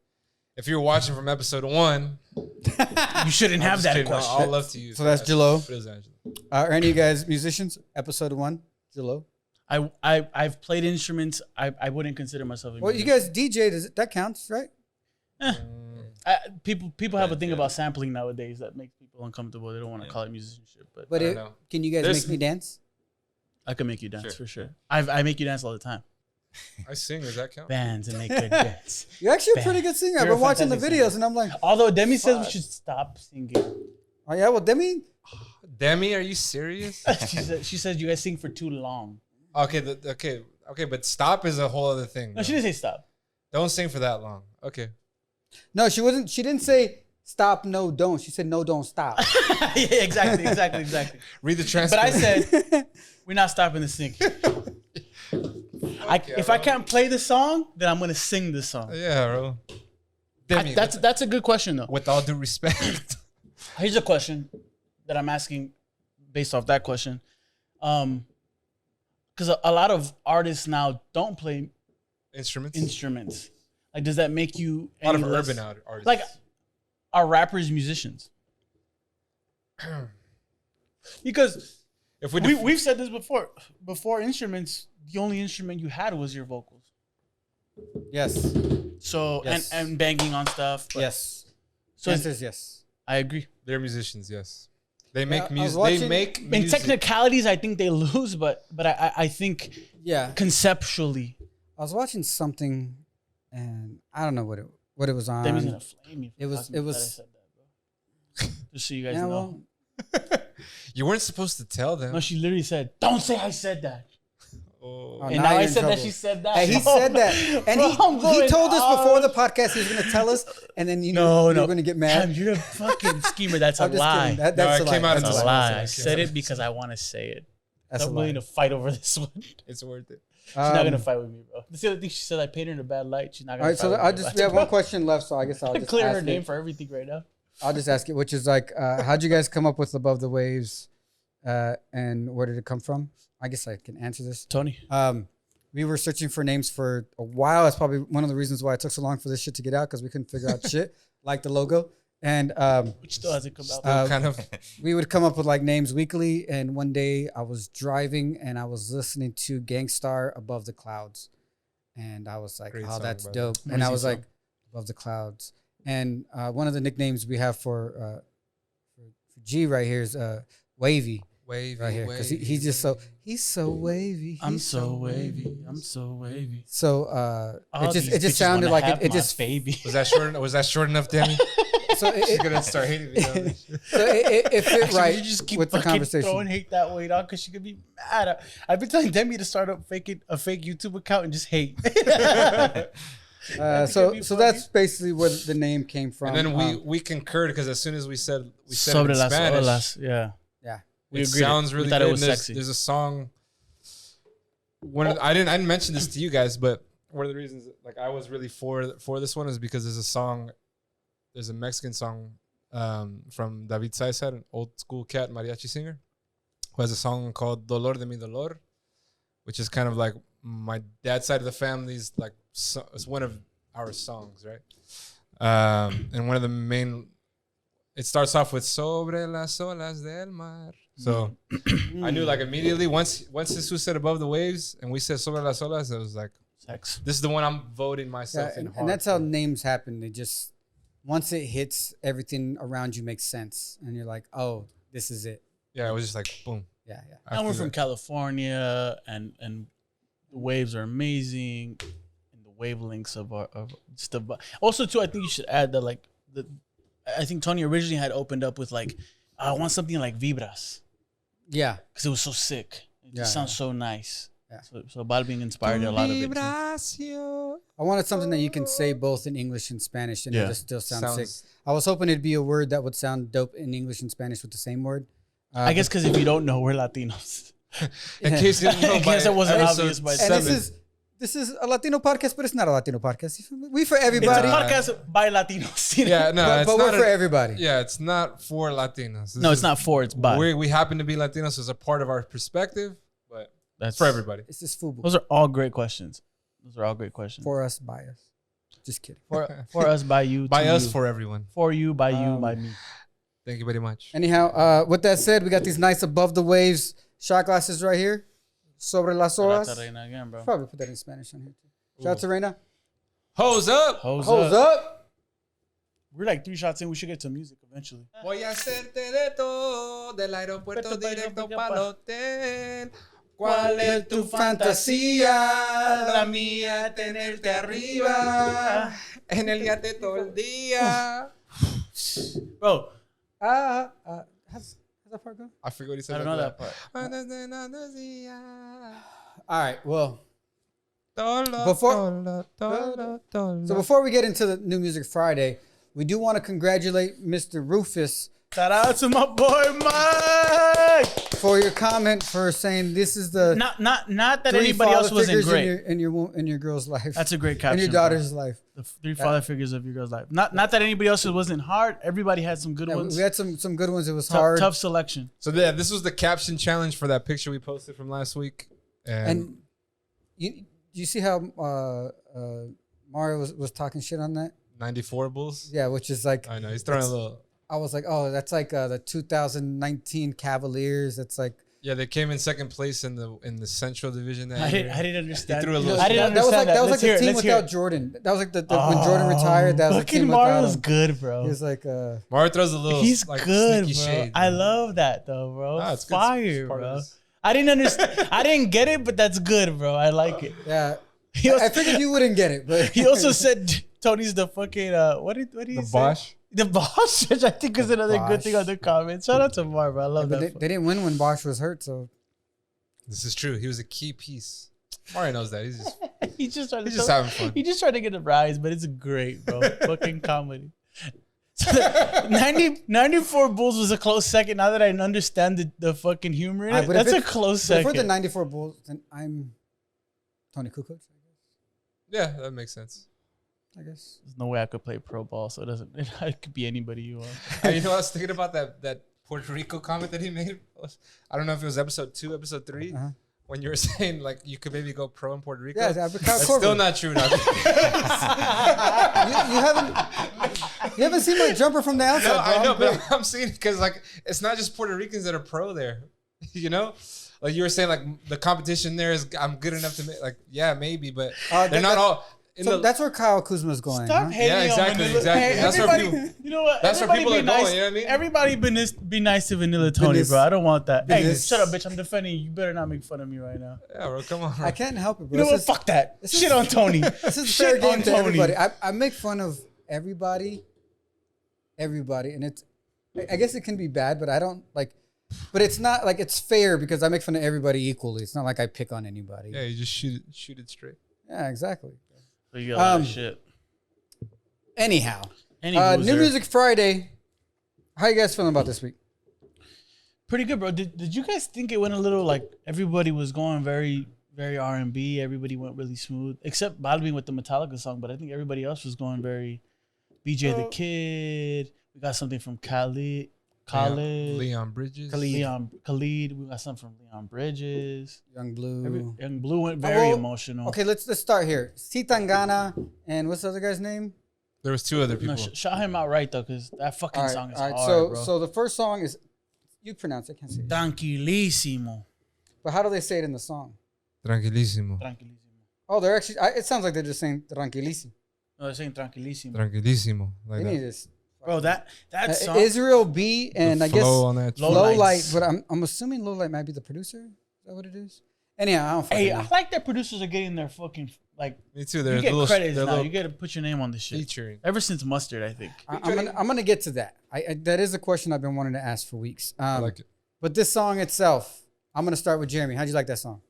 if you're watching from episode 1, You shouldn't have that question. I'll love to use. So that's J.Lo. It is Angela. Are any of you guys musicians? Episode 1, J.Lo. I've played instruments. I wouldn't consider myself a Well, you musician. guys DJ. That counts, right? People have a thing about sampling nowadays that makes people uncomfortable. They don't want to call it musicianship, but But I don't know. can you guys There's- make me dance? I can make you dance Sure. for sure. I make you dance all the time. I sing. Does that count? Bands and make good dance. You're actually a pretty good singer. I've You're a been watching the fantastic videos singer. and I'm like, Although Demi says we should stop singing. oh yeah, well, Demi, Demi, are you serious? She says you guys sing for too long. Okay, okay, but stop is a whole other thing. No, she didn't say stop. Don't sing for that long. Okay. no, she wasn't. She didn't say stop. No, don't. She said no, don't stop. Yeah, exactly. Read the But transcript. I said we're not stopping the singing. If I can't play the song, then I'm gonna sing the song. Yeah, bro. Demi, That's a good question though. with all due respect. Here's a question that I'm asking based off that question. Because a lot of artists now don't play instruments. Like, does that make you A lot of any less- urban artists. Like, are rappers musicians? Because if we we've said this before. Before instruments, the only instrument you had was your vocals. Yes. So Yes. and banging on stuff. but- Yes. So answer is yes. I agree. they're musicians, yes. They make I was music. They watching- make In music. technicalities, I think they lose, but I think Yeah. conceptually, I was watching something, and I don't know what it was on. Demi's gonna flame me. For it was- talking it about was- that I said that, bro. Just so you guys Yeah, know. well, You weren't supposed to tell them. No, she literally said, "Don't say I said that." Oh. Oh, And now now you're I in said that trouble. she said that. hey, he Bro, said that, and bro, I'm he going told us before off. the podcast he was going to tell us, and then you No, were going to get mad. Damn, you're a fucking schemer. That's a I'm just lie. kidding. That's No, a it lie. came out That's as That's a a lie. lie. I said it because I want to say it. That's a I'm willing lie. to fight over this one. She's It's worth it. not gonna fight with me, bro. That's the other thing she said. I painted her in a bad light. She's not All gonna. right, so fight I with me just about we have it, one bro. question left, so I guess I'll just Clear ask her it. name for everything right now. I'll just ask it, which is like, how'd you guys come up with Above the Waves, and where did it come from? I guess I can answer this. Tony. We were searching for names for a while. That's probably one of the reasons why it took so long for this shit to get out, because we couldn't figure out shit like the logo. And Which still hasn't come out. Kind of. we would come up with like names weekly. And one day I was driving and I was listening to Gangstar Above the Clouds. And I was like, Great oh, song, that's by the way. dope. And I Amazing was song. like, Above the Clouds. And one of the nicknames we have for G right here is Wavy Wavy, right here. Because he's just he's so wavy. I'm He's so wavy. I'm so wavy. So All it these just bitches sounded wanna like have it my just baby. Was that short enough, Demi? so She's it, gonna start hating me. Now. so it fit Actually, right you just keep with the fucking conversation. throwing hate that way, dog, because she could be mad. I've been telling Demi to start up a fake YouTube account and just hate. So be so funny. that's basically where the name came from. And then we concurred because as soon as we said it Sobre in las Spanish, olas, yeah. yeah. We it agreed. sounds We really thought good. it was And there's, sexy. there's a song. I didn't mention this to you guys, but one of the reasons like I was really for this one is because there's a Mexican song from David Saizar, an old school cat mariachi singer, who has a song called Dolor de mi dolor, which is kind of like my dad's side of the family's like it's one of our songs, right? And one of the main, it starts off with Sobre las olas del mar. So I knew like immediately once Jesus said Above the Waves and we said Sobre las olas, it was like, Sex. this is the one I'm voting Yeah, myself in hard. and that's how names happen. They just once it hits, everything around you makes sense, and you're like, oh, this is it. Yeah, it was just like boom. Yeah. And we're After from that. California, and the waves are amazing, and the wavelengths of our stuff. Also, too, I think you should add that like I think Tony originally had opened up with like, I want something like Vibras Yeah. because it was so sick. It just sounds so nice. Yeah. So Balvin inspired a lot of it. Too. I wanted something that you can say both in English and Spanish, and Yeah. it just still sounds Sounds- sick. I was hoping it'd be a word that would sound dope in English and Spanish with the same word. I guess because if you don't know, we're Latinos. In case you didn't know, In case by it wasn't episode obvious by- And 7, this is a Latino podcast, but it's not a Latino podcast. We for It's a everybody, podcast by Latinos. You know? yeah, no, but it's we're not for everybody. Yeah, it's not for Latinos. This No, it's is- not for. It's by. We happen to be Latinos as a part of our perspective, but That's it's for everybody. It's just FUBU. Those are all great questions. Those are all great questions. For us, by us. Just kidding. For us, by you, By to us, you. for everyone. For you, by you, by me. Thank you very much. Anyhow, with that said, we got these nice above the waves shot glasses right here. Sobre las Shout out horas. to Reina again, bro. Probably put that in Spanish on here too. Shout out to Reina. Hose up. Hose Hold up. up. We're like 3 shots in. We should get to music eventually. Voy a hacerte de todo del aeropuerto directo pa'l hotel. ¿Cuál es tu fantasía? La mía tenerte arriba. En el yate todo el día. Bro, How's that part go? I forget what he said. I don't know that part. All right. Well, Before, so before we get into the New Music Friday, we do want to congratulate Mr. Rufus Shout out to my boy Mike. for your comment for saying this is the Not that three anybody else father wasn't figures great. in your girl's life. That's a great in caption. your daughter's life. The 3 father figures of your girl's life. Not that anybody else wasn't hard. Everybody had some good Yeah, ones. we had some good ones. It was hard. Tough selection. So yeah, this was the caption challenge for that picture we posted from last week. And you see how Mario was talking shit on that? 94 Bulls. Yeah, which is like I know he's throwing a little. I was like, oh, that's like the 2019 Cavaliers. That's like Yeah, they came in second place in the Central Division. That I year. didn't understand. He threw a little. I didn't that was like understand that was Let's like hear the it, team let's hear without it. Jordan. That was like the when Jordan retired. That was the fucking team without Mario's him. good, bro. He was like, Mario throws a little. He's like, good, sneaky bro. shade, I man. love that though, bro. Ah, it's good. Fire, It's part of bro. this. I didn't understand. I didn't get it, but that's good, bro. I like it. yeah. He also, I figured you wouldn't get it, but he also said Tony's the fucking what did he The say? Bosch. The Bosch, which I think is another good Bosch. thing on the comments. Shout out to Mar, bro. I love but that. they didn't win when Bosch was hurt. So This is true. He was a key piece. Mario knows that. He's just He's just having fun. He just tried to get a rise, but it's great, bro. Fucking comedy. So the 94 Bulls was a close second. Now that I understand the fucking humor in it, but if that's a it's- close but for second. the 94 Bulls, then I'm Tony Kukoc, Yeah, that makes sense. I guess. There's no way I could play pro ball, so it doesn't. It could be anybody you want. And you know, I was thinking about that Puerto Rico comment that he made. I don't know if it was episode 2, episode 3, Uh-huh. when you were saying like you could maybe go pro in Puerto Rico. Yeah, That's still not true, dog. You haven't seen my jumper from the outside. No, bro. I know, I'm great. but I'm saying because like it's not just Puerto Ricans that are pro there, you know. Like you were saying, like the competition there is I'm good enough to make, like yeah maybe, but they're not all. So that's where Kyle Kuzma's going. Stop huh? hating Yeah, exactly, on Vanilla. exactly. Hey, That's where everybody, people- you know what? that's where Everybody people be are going, nice. you know what I mean? Everybody be nice to Vanilla Tony, Business. bro. I don't want that. Hey, Business. shut up, bitch. I'm defending you. You better not make fun of me right now. Yeah, bro, come on. I can't help it, bro. You know what? This is- Fuck that. this Shit is- on Tony. This is Shit fair on game to Tony. everybody. I make fun of everybody, and it's. I guess it can be bad, but I don't like. But it's not like it's fair because I make fun of everybody equally. It's not like I pick on anybody. Yeah, you just shoot it straight. Yeah, exactly. So you got a lot of Um, shit. Anyhow, Any New loser. Music Friday. How you guys feeling about this week? Pretty good, bro. Did you guys think it went a little like everybody was going very, very R&B? Everybody went really smooth, except Balvin with the Metallica song. But I think everybody else was going very BJ the Kid. We got something from Khalid. Leon Bridges. Khalid. We got something from Leon Bridges. Young Blue. Young Blue went very well, emotional. Okay, let's start here. C Tangana and what's the other guy's name? There was 2 other people. No, shout him out right though, because that fucking song is hard, So bro. so the first song is you pronounce it, I can't say it. Tranquilisimo. But how do they say it in the song? Tranquilisimo. Tranquilisimo. Oh, they're actually. It sounds like they're just saying tranquilísimo. No, they're saying Tranquilisimo. Tranquilisimo. Like They need that. this. Bro, that song. Israel B and The I guess flow on that. Low Lowlight, Lights. but I'm assuming Lowlight might be the producer. Is that what it is? Anyhow, I don't fucking Hey, know. I like that producers are getting their fucking like. Me too. You They're get little, credits they're now. little You get to put your name on this shit. featuring. Ever since Mustard, I think. I'm gonna get to that. That is a question I've been wanting to ask for weeks. I like it. But this song itself, I'm gonna start with Jeremy. How'd you like that song?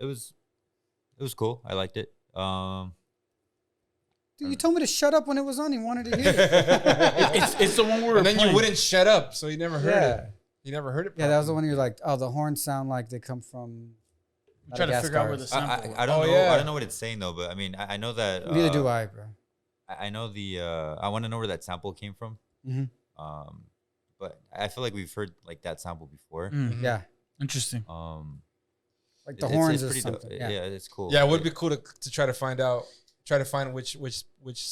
It was cool. I liked it. Dude, you told me to shut up when it was on. You wanted to hear it. It's the one we were And then playing. you wouldn't shut up, so you never heard Yeah. it. You never heard it. Yeah, that was the properly. one you're like, oh, the horns sound like they come from. I'm trying to figure out where the Madagascar. sample was. I don't Oh, know. yeah. I don't know what it's saying though, but I mean, I know that. Neither do I, bro. I know the. I want to know where that sample came from. Mhm. But I feel like we've heard like that sample before. Mm, Yeah. interesting. like the horns or pretty dope. something. Yeah, it's cool. Yeah, it would be cool to try to find which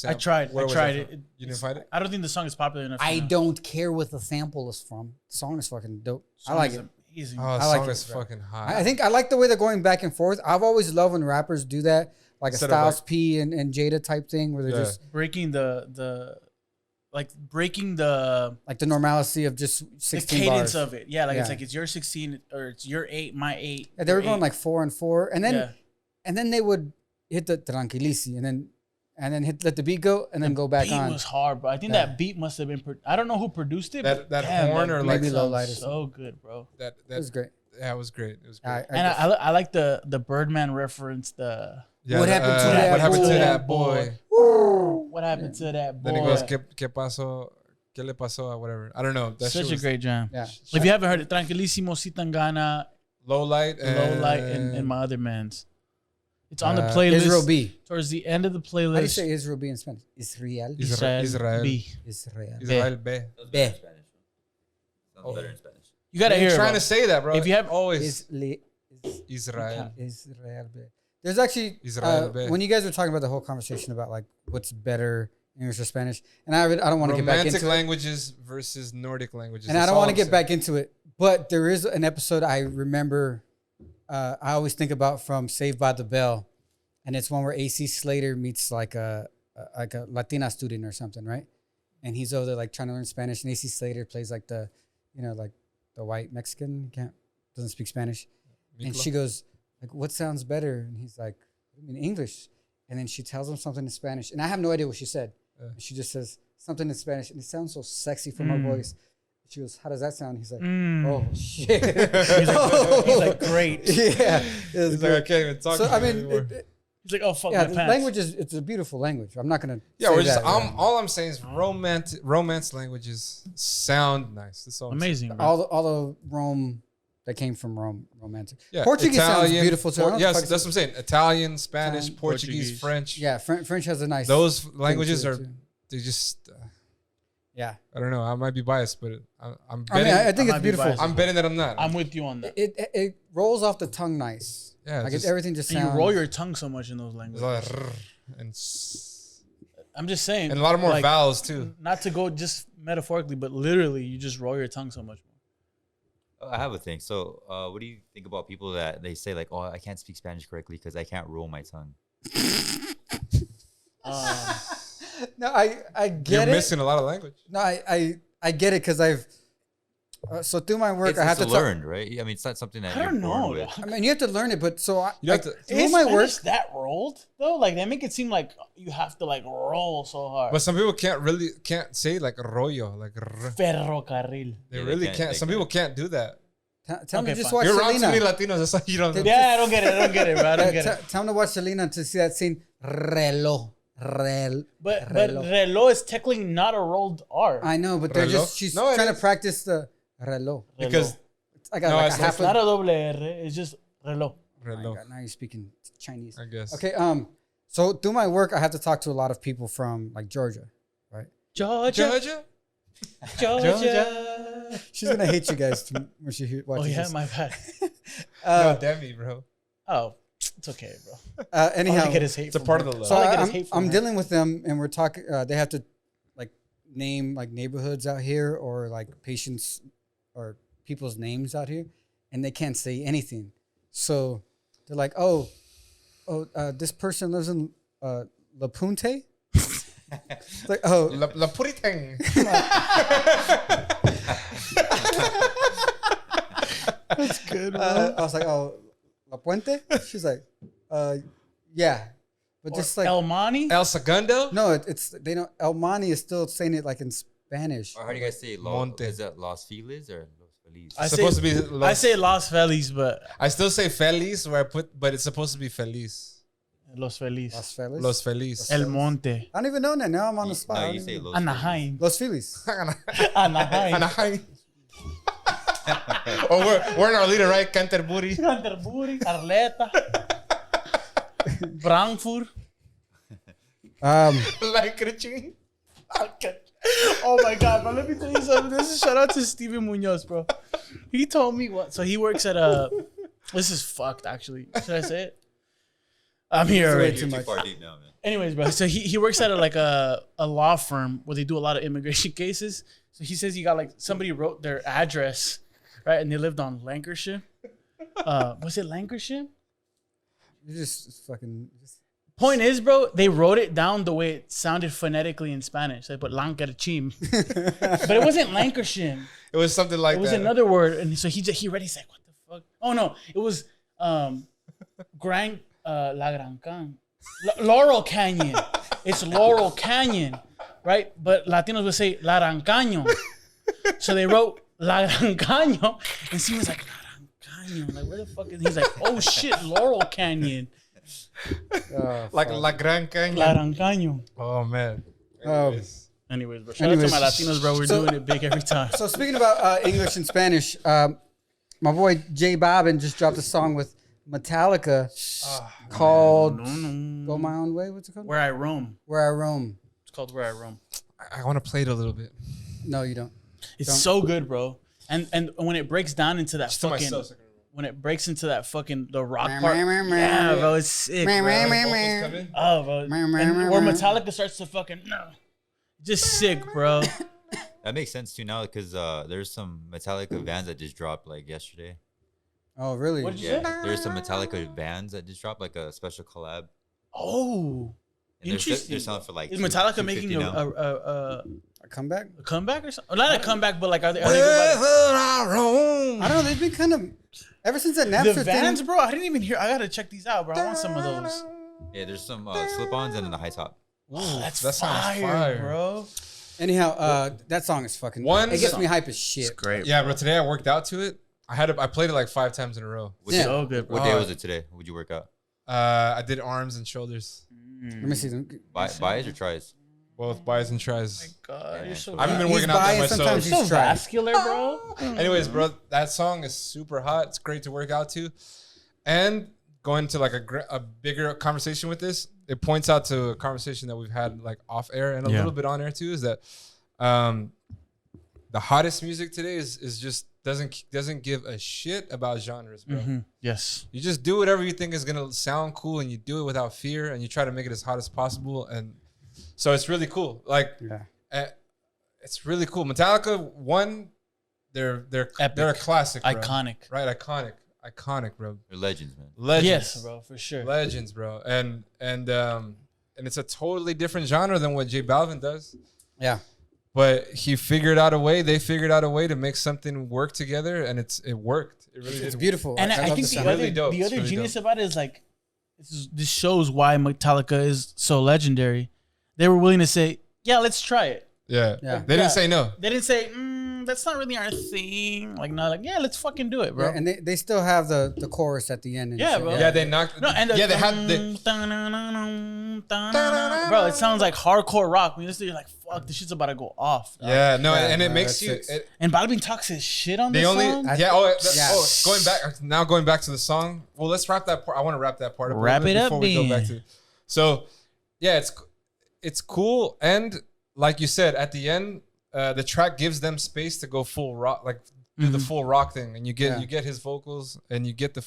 I tried. where I was tried that it. from? You didn't find it? I don't think the song is popular enough. I enough. don't care what the sample is from. The song is fucking dope. I like it. Amazing. Oh, the I like song it. is fucking hot. I think I like the way they're going back and forth. I've always loved when rappers do that, like Instead a of Styles like- P and Jada type thing, where they're Yeah. just breaking the breaking the like the normalcy of just 16 cadence bars. of it. Yeah, like it's Yeah. like it's your 16 or it's your 8, my 8. Yeah, they were your going 8. like 4 and 4, and then Yeah. they would hit the Tranquilisi, and then let the beat go, and then go back beat on. was hard, bro. I think Yeah. that beat must have been. I don't know who produced it. That- but that damn, horn or beat like Maybe sounds Lowlighters. so good, bro. that It was great. yeah, it was great. It was great. And I like the Birdman reference. Yeah, What happened to that what happened to boy? that boy? What happened to that boy? Then he goes, ¿Qué pasó? ¿Qué le pasó? Whatever. I don't know. That shit Such a was great jam. Yeah. If you haven't heard it, Tranquilisimo, Si Tangana, Lowlight Lowlight, and my other man's. It's on the playlist. Israel B. Towards the end of the How do you playlist. say Israel B in Spanish? Israel. Israel. B. Israel. Israel B. Sounds better in Spanish. Sounds better in Spanish. You gotta hear it. trying bro. to say that, bro. If you have- always Israel. Israel B. There's actually Israel B. when you guys were talking about the whole conversation about like what's better, English or Spanish, and I don't want to get back Romantic into it. languages versus Nordic languages. And I don't want to get back into it, but there is an episode I remember. I always think about from Saved by the Bell, and it's one where AC Slater meets like a Latina student or something, right? And he's over there like trying to learn Spanish, and AC Slater plays like the white Mexican, doesn't speak Spanish, and she goes like, "What sounds better?" And he's like, "I mean English," and then she tells him something in Spanish, and I have no idea what she said. She just says something in Spanish, and it sounds so sexy from her voice. She goes, "How does that sound?" He's like, "Oh shit!" he's like, great. Yeah, He's like, I can't even talk. So to I you mean, anymore. He's like, oh fuck yeah, my the pants. language it's a beautiful language. I'm not gonna. yeah, say we're just. that, All I'm saying is romance languages sound nice. That's all I'm saying. Amazing, bro. all the Rome that came from Rome, romantic. Yeah, Portuguese sounds Italian, beautiful too. I don't yes, fucking- that's what I'm saying. Italian, Spanish, Italian, Portuguese, Portuguese. French. Yeah, French has a nice. Those thing languages to it, are. too. They just. Yeah, I don't know. I might be biased, but I'm I betting. mean, I think might it's be beautiful. biased. I'm betting that I'm not. I'm with you on that. It rolls off the tongue nice. Yeah, like just- everything just And you sounds. roll your tongue so much in those There's languages. a lot of I'm just saying. and a lot of more like, vowels too. Not to go just metaphorically, but literally, you just roll your tongue so much more. I have a thing. So, what do you think about people that they say like, "Oh, I can't speak Spanish correctly because I can't roll my tongue"? No, I get You're it. missing a lot of language. No, I get it because I've. So through my work, It's, I have it's to talk. learned, right? I mean, it's not something that I you're don't born know. with. I mean, you have to learn it, but so You have to- through Is my work. Spanish that rolled though? Like they make it seem like you have to like roll so hard. But some people can't say like rollo, like Ferrocarril. they Yeah, they really can't- can't. they Some can't. people can't do that. Tell me, Okay, just fine. watch You're around too many Selena. Latinos. That's why you don't. Yeah, I don't get it, bro. I don't get it. Tell me to watch Selena to see that scene. Reloj. But reloj. reloj is technically not a rolled R. I know, but they're Reloj? just she's No, it trying to is. practice the reloj. Because I got No, like it's a half Not a. a double R. It's just reloj. Oh my reloj, God, now you're speaking Chinese. I guess. Okay. So through my work, I have to talk to a lot of people from like Georgia, right? Georgia. Georgia. She's gonna hate you guys when she watches Oh yeah, this. my bad. No, Demi, bro. Oh, it's okay, bro. Anyhow, All I get is hate. It's a from part her. of the love. so All I get is hate from I'm her. dealing with them, and we're talking. They have to like name like neighborhoods out here, or like patients or people's names out here, and they can't say anything. So they're like, this person lives in La Punte. It's like, oh, La Puritang. That's good. I was like, oh, La Puente. She's like, yeah, but just like El Mani. El Segundo. no, it's they don't. El Mani is still saying it like in Spanish. Or how do you guys say Monte. Is that Los Feliz or Los Feliz? I It's say- supposed to be. I say Los Feliz, but I still say Feliz where I put, but it's supposed to be Feliz. Los Feliz. Los Feliz. Los Feliz. El Monte. I don't even know that. Now I'm on the spot. No, I you don't say even- Los Anaheim. Los Feliz. Anaheim. Anaheim. Oh, we're in our leader, right? Canterbury. Canterbury. Arleta. Frankfurt. Like Crusing. Oh my God, bro. Let me tell you something. This is shout out to Steven Munoz, bro. He told me what. So he works at This is fucked, actually. Should I say it? I'm here It's way already. too You're much. too far deep now, man. Anyways, bro. So he works at a law firm where they do a lot of immigration cases. So he says he got like somebody wrote their address, right? And they lived on Lancashire. Was it Lancashire? You just fucking. Point is, bro, they wrote it down the way it sounded phonetically in Spanish. They put Lancashire, but it wasn't Lancashire. It was something like It was that. another word, and so he read. He's like, "What the fuck?" Oh no, it was Gran La Gran Can, Laurel Canyon. It's Laurel Canyon, right? But Latinos would say La Gran Caño. So they wrote La Gran Caño, and she was like, La Gran Caño. Like, where the fuck is? He's like, oh shit, Laurel Canyon, Like La Gran Caña. La Gran Caño. Oh man. Anyways, bro, shout out to my Latinos, bro. We're doing it big every time. So speaking about English and Spanish, my boy J Balvin just dropped a song with Metallica called "Go My Own Way." What's it called? Where I Roam. Where I Roam. It's called Where I Roam. I want to play it a little bit. No, you don't. It's so good, bro. And when it breaks down into that To fucking, myself, when it breaks into that fucking the rock Meh, part, meh, meh, meh. yeah, bro, it's sick, bro. Oh, bro, Meh, meh, and meh, where meh. Metallica starts to fucking just sick, bro. That makes sense too now because there's some Metallica vans that just dropped like yesterday. Oh, really? What did you Yeah, say? there's some Metallica vans that just dropped like a special collab. Oh, And they're interesting. selling for like Is Metallica making $250 now. A comeback? a comeback or something? Not a comeback, but like are they about I don't know. They've been kind of ever since that the Napster Vans, thing. bro? I didn't even hear. I gotta check these out, bro. I want some of those. Yeah, there's some slip-ons and then the high top. Oh, that's that sounds fire, fire. bro. Anyhow, that song is fucking. One It gets song- me hype as shit. Great. Yeah, bro. Today I worked out to it. I played it like 5 times in a row. What, Yeah. So good, bro. what day was it today? Would you work out? I did arms and shoulders, Let me see them. Buys or tries? both buys and tries. God, you're so I haven't been He's working out that biased, much. sometimes so he's tried. vascular, bro. Anyways, bro, that song is super hot. It's great to work out to, and going to like a bigger conversation with this, it points out to a conversation that we've had like off air and a little bit on air too. Is that the hottest music today is just doesn't give a shit about genres, bro. Mm-hmm. Yes. You just do whatever you think is gonna sound cool, and you do it without fear, and you try to make it as hot as possible. And so it's really cool. Like, it's really cool. Metallica, one, they're a classic, bro. Iconic. Right? Iconic, bro. They're legends, man. Legends, Yes, bro, for sure. legends, bro. And it's a totally different genre than what J Balvin does. Yeah. But he figured out a way. They figured out a way to make something work together, and it worked. It really It's did. beautiful. And I love think the the sound. other, Really dope. the It's other really genius dope. about it is like, this shows why Metallica is so legendary. They were willing to say, yeah, let's try it. Yeah. Yeah. They didn't say no. They didn't say, that's not really our thing. Like, no, like, yeah, let's fucking do it, bro. Yeah, and they still have the chorus at the end. And Yeah, shit. bro. Yeah, they knocked. No, and yeah, they had. bro, it sounds like hardcore rock. When you listen, you're like, fuck, this shit's about to go off. dog. Yeah, no, Yeah, and it no, makes that's you. it. And Balvin talks his shit on The this only, song. going back to the song. Well, let's wrap that part. I want to wrap that part up. a Wrap little bit it up, before we go back then. to. So, yeah, it's cool, and like you said, at the end, the track gives them space to go full rock, like do the full rock thing, and you get his vocals, and you get the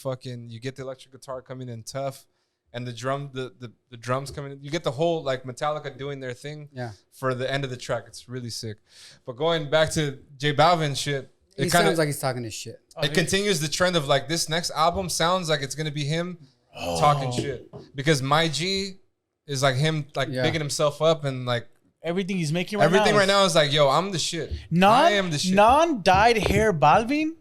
electric guitar coming in tough, and the drums coming in. You get the whole like Metallica doing their thing. Yeah. For the end of the track, it's really sick. But going back to J Balvin shit, He it kind sounds of like he's talking his shit. it continues the trend of like this next album sounds like it's gonna be him talking shit, because My G is like him like bigging himself up, and like Everything he's making right everything now. right now is like, yo, I'm the shit. I am the shit. Non-dyed hair Balvin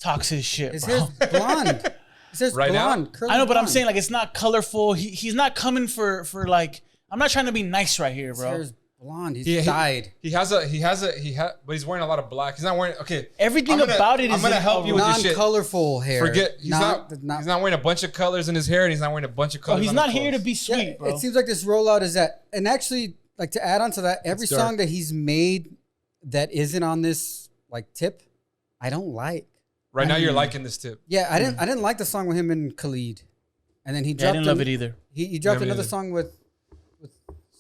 talks his shit, His bro. hair's blonde. His hair's Right now? blonde. curly I know, but I'm blonde. saying like it's not colorful. He's not coming for like. I'm not trying to be nice right here, His bro. hair's blonde. He's He- dyed. But he's wearing a lot of black. He's not wearing. Okay, Everything I'm gonna- about it is I'm gonna in help you with this shit. Non-colorful hair. Forget he's not wearing a bunch of colors in his hair, and he's not wearing a bunch of Oh, colors. he's on not his here to clothes. be sweet, bro. It seems like this rollout is that, and actually, like to add on to that, every It's dark. song that he's made that isn't on this like tip, I don't like. Right now, you're liking this tip. Yeah, I didn't like the song with him and Khalid, and then he Yeah, I dropped. didn't love it either. He dropped Yeah, me another neither. song with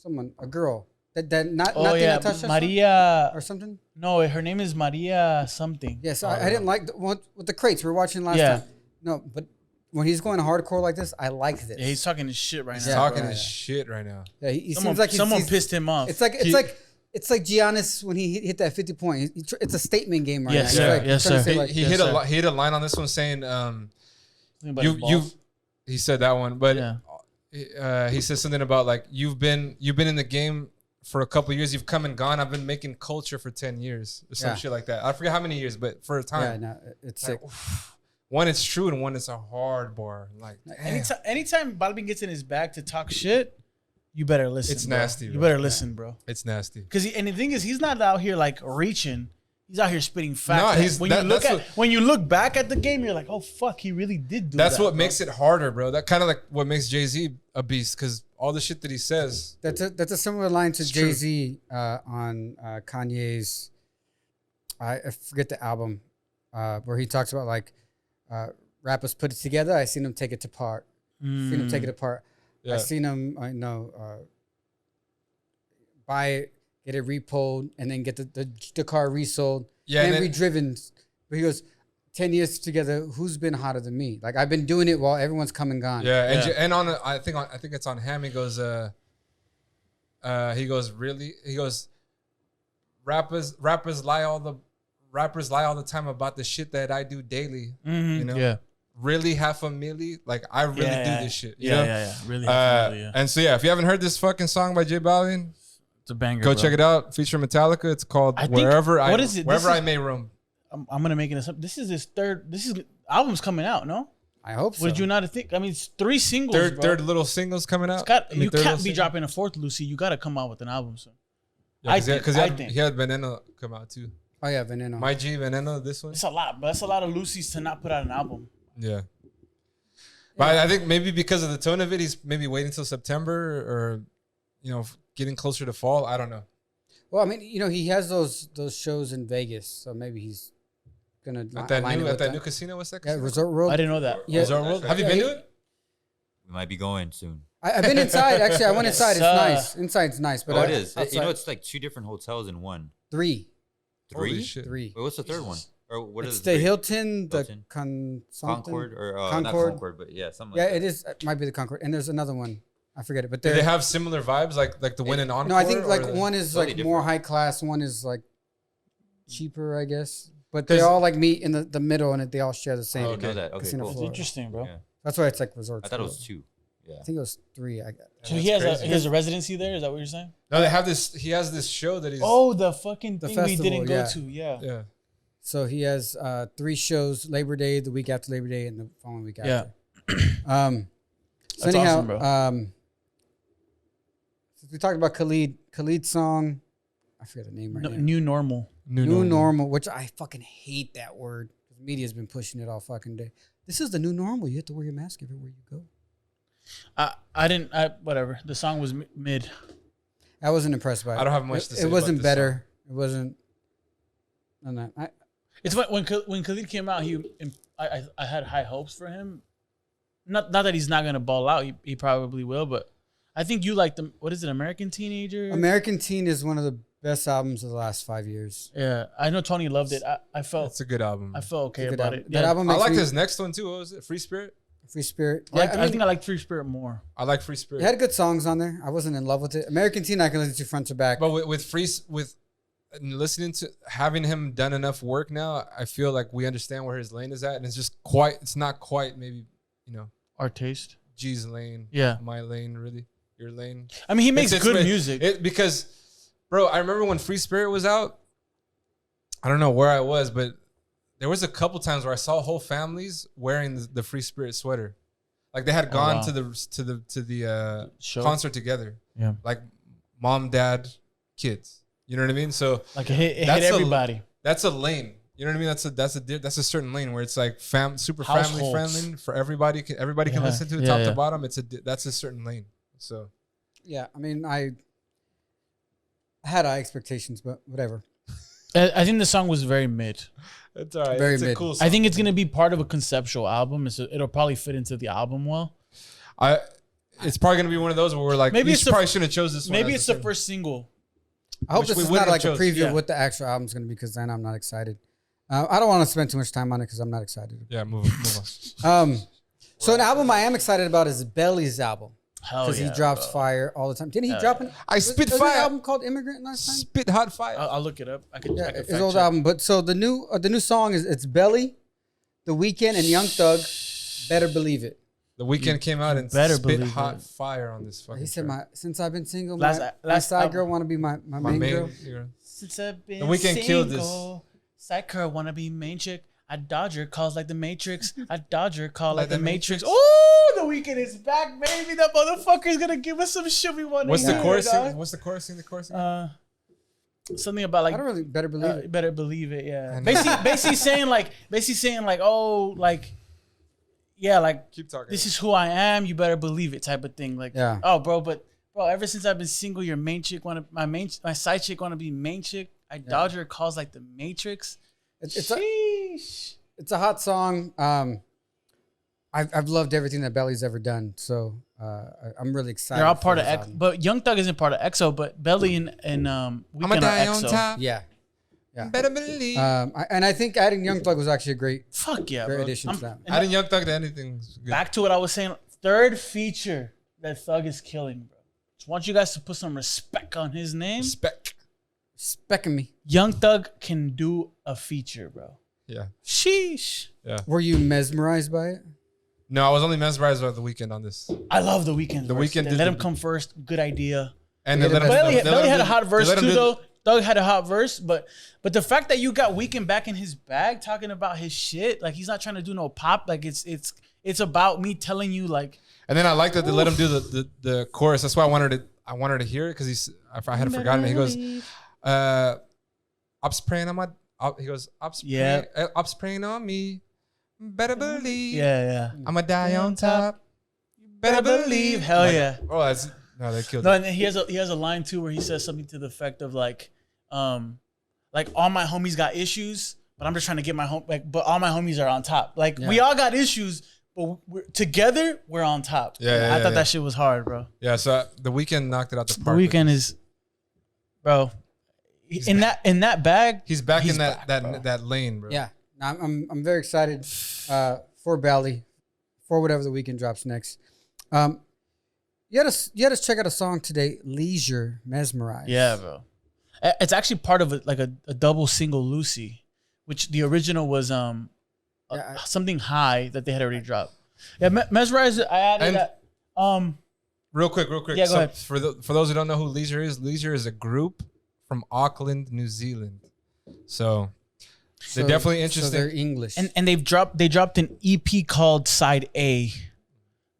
someone, a girl that not Oh the yeah, Natasha song Maria. or something. No, her name is Maria something. Yes, I didn't like the one with the crates we were watching last Yeah. time. No, but when he's going hardcore like this, I like this. Yeah, he's talking his shit right He's now. talking bro. his shit right now. Yeah, he Someone, seems like someone he's pissed him off. It's like Giannis when he hit that 50 point. It's a statement game right Yes, now. sir. He's like, Yes, trying to sir. say, like, He Yes, hit sir. he hit a line on this one saying, Something about his you balls. he said that one, but Yeah. he said something about like you've been in the game for a couple years, you've come and gone. I've been making culture for 10 years or some Yeah. shit like that. I forget how many years, but for a yeah, time. no, it's Like, sick. oof. One, it's true, and one, it's a hard bar. Like, damn. Anytime Balvin gets in his bag to talk shit, you better listen. It's bro. nasty, You bro. better listen, bro. It's nasty. Because and the thing is, he's not out here like reaching. He's out here spitting facts. No, that he's- when that- you look that's at when you look back at the game, you're like, oh fuck, he really did do that. That's what bro. makes it harder, bro. That kind of like what makes Jay-Z a beast, because all the shit that he says. That's a similar line to It's true. Jay-Z on Kanye's. I forget the album where he talks about like rappers put it together. I seen them take it apart. Seen them take it apart. Yeah. I seen them. Buy it, get it repoed, and then get the car resold. Yeah, and and then- redriven. But he goes, 10 years together. Who's been hotter than me? Like I've been doing it while everyone's come and gone. Yeah, and, Yeah. and I think it's on Ham. He goes, he goes, rappers lie all the time about the shit that I do daily. Mhm. You know, Yeah. really half a milli. Like I really Yeah. do this shit. You Yeah, know? yeah. Really. Yeah. And so yeah, if you haven't heard this fucking song by J Balvin, It's a banger. go bro. check it out. Featuring Metallica. It's called I think- Wherever I what is it? Wherever This I is- May Roam. I'm gonna make it. This is his third. This is album's coming out. No. I hope so. What did you not think? I mean, it's 3 singles. bro. Third little singles coming out. You third can't little be single. dropping a fourth, Lucy. You got to come out with an album soon. Yeah, I because think. he had Veneno come out too. Oh yeah, Veneno. My G Veneno, this one. It's a lot, but that's a lot of Lucy's to not put out an album. Yeah. But I think maybe because of the tone of it, he's maybe waiting till September or, getting closer to fall. I don't know. Well, I mean, he has those shows in Vegas, so maybe he's gonna At that line it new with that. casino, what's that? Yeah, Casino? Resort World. I didn't know that. Yeah. Resort World? Have you Yeah, been he- to it? We might be going soon. I've been inside. Actually, I went inside. It's Yes, nice. Inside's nice, but Oh, it is. outside- It's like 2 different hotels in one. three. Holy 3? shit. Wait, Wait, what's the third one? Or what is it's it? the Hilton, the Hilton. something. Concord or not Concord. Concord, but yeah, something. Yeah, like it is. It might be the Concord, and there's another one. I forget it, but Do they're they have similar vibes like the Win and Encore? no. I think like or- one is Totally like more different. high class. One is like cheaper, I guess. But they 'Cause- all like meet in the middle, and they all share the same. I didn't know that. Okay, casino cool. It's floor. interesting, bro. Yeah. That's why it's like resort. I thought it was 2. Yeah. I think it was 3. I got. So That's he has crazy. he has a residency there. Is that what you're saying? No, they have this. He has this show that he's. Oh, the fucking The thing we didn't festival, go yeah. to. Yeah. Yeah. So he has 3 shows: Labor Day, the week after Labor Day, and the following week Yeah. after. So That's anyhow, awesome, bro. since we talked about Khalid's song, I forget the name right now. New normal. New normal, which I fucking hate that word. The media's been pushing it all fucking day. This is the new normal. You have to wear your mask everywhere you go. I didn't. Whatever. The song was mid. I wasn't impressed by it. I don't have much to say It about wasn't this better. It wasn't. No. It's when Khalid came out. I had high hopes for him. Not that he's not gonna ball out. He probably will, but I think you like the what is it? American Teenager. American Teen is one of the best albums of the last 5 years. Yeah, I know Tony loved it. I felt It's a good album. I felt okay It's a good about album. it. That Yeah. album I makes liked me his next one too. What was it? Free Spirit. Free Spirit. I think I like Free Spirit more. I like Free Spirit. it had good songs on there. I wasn't in love with it. American Teen I can listen to front to back. But with listening to having him done enough work now, I feel like we understand where his lane is at, and it's not quite maybe Our taste. G's lane, Yeah. my lane, really your lane. I mean, he makes It's- good it's- music. because, bro, I remember when Free Spirit was out. I don't know where I was, but there was a couple times where I saw whole families wearing the Free Spirit sweater, like they had gone wow. to the Show. concert together, Yeah. like mom, dad, kids. You know what I mean? So Like it hit That's a- everybody. that's a lane. You know what I mean? That's a certain lane where it's like super family Households. friendly for everybody. Everybody can Yeah. listen to it Yeah, top yeah. to bottom. That's a certain lane. So Yeah, I mean, I had high expectations, but whatever. I think the song was very mid. it's all right. Very it's a mid. cool song. I think it's gonna be part of a conceptual album, so it'll probably fit into the album well. It's probably gonna be one of those where we're like, Maybe we it's the- probably shouldn't have chose this one. Maybe as it's the the first single. I hope Which this we is wouldn't not like have a chose, preview yeah. of what the actual album's going to be, because then I'm not excited. I don't want to spend too much time on it because I'm not excited. Yeah, move on. So an album I am excited about is Belly's album. Hell Because yeah, he drops bro. fire all the time. Didn't he drop an? I spit was fire. An album called Immigrant last time. Spit hot fire. I'll look it up. I could Yeah, fact his old check. album. But so the new song is it's Belly, The Weeknd and Young Thug. Better believe it. The Weeknd came out and better spit believe hot it. fire on this fucking He said, track. since I've been single, Last my side album. girl want to be my My main girl. girl. Since I've been The Weeknd killed this. single, Side girl wanna be main chick. I dodge her calls like the Matrix. I dodge her call like the Matrix. Oh, the Weeknd is back, baby. That motherfucker is gonna give us some shit we want to What's hear. the chorus? dog. What's the chorus? The chorus? Something about like I don't really better believe it. better believe it. Yeah. I know. Basically saying like oh like yeah like Keep talking. this is who I am. You better believe it type of thing. Like Yeah. oh bro, but bro, ever since I've been single, your main chick my side chick wanna be main chick. I dodge her calls like the Matrix. It's Sheesh. a hot song. I've loved everything that Belly's ever done. So I'm really excited. They're all for part of this X, album. but Young Thug isn't part of EXO, but Belly and I'ma Weeknd are die on EXO. top. Yeah. Better believe. And I think adding Young Thug was actually a great Fuck yeah, Great bro. addition to that. and Adding Young Thug to anything is good. back to what I was saying. Third feature that Thug is killing, bro. Just want you guys to put some respect on his name. Spec. specking me. Young Thug can do a feature, bro. Yeah. Sheesh. Yeah. Were you mesmerized by it? No, I was only mesmerized by the Weeknd on this. I love the Weeknd. The verse. Weeknd They did let the- him come first. Good idea. And Yeah, they let him. Belly, they let Belly him had do- a hot they verse let him too, do- though. Thug had a hot verse, but the fact that you got Weeknd back in his bag talking about his shit, like he's not trying to do no pop, like it's about me telling you, like And then I like that they let him do the chorus. That's why I wanted to hear it because I had forgotten it. He goes, "Ops praying on my." He goes, "Ops Yeah. ops praying on me. Better believe. yeah. I'ma die on top. Better believe, hell Like, yeah. Oh, that's no, they killed No, it. and he has a line too where he says something to the effect of like all my homies got issues, but I'm just trying to get my but all my homies are on top. Like we all got issues, but together we're on top. Yeah, I thought yeah. that shit was hard, bro. Yeah, so the Weeknd knocked it out the The park. with Weeknd this. is, bro. In that bag, He's back in back, bro. that lane, bro. Yeah. No, I'm very excited for Belly, for whatever the Weeknd drops next. You had us check out a song today, Leisure, Mesmerized. Yeah, bro. It's actually part of a double single Lucy, which the original was something high that they had already dropped. Yeah, Mesmerized. I added And- that. Real quick. Yeah, go ahead. For those who don't know who Leisure is a group from Auckland, New Zealand. So they're definitely interesting. So they're English. And they dropped an EP called Side A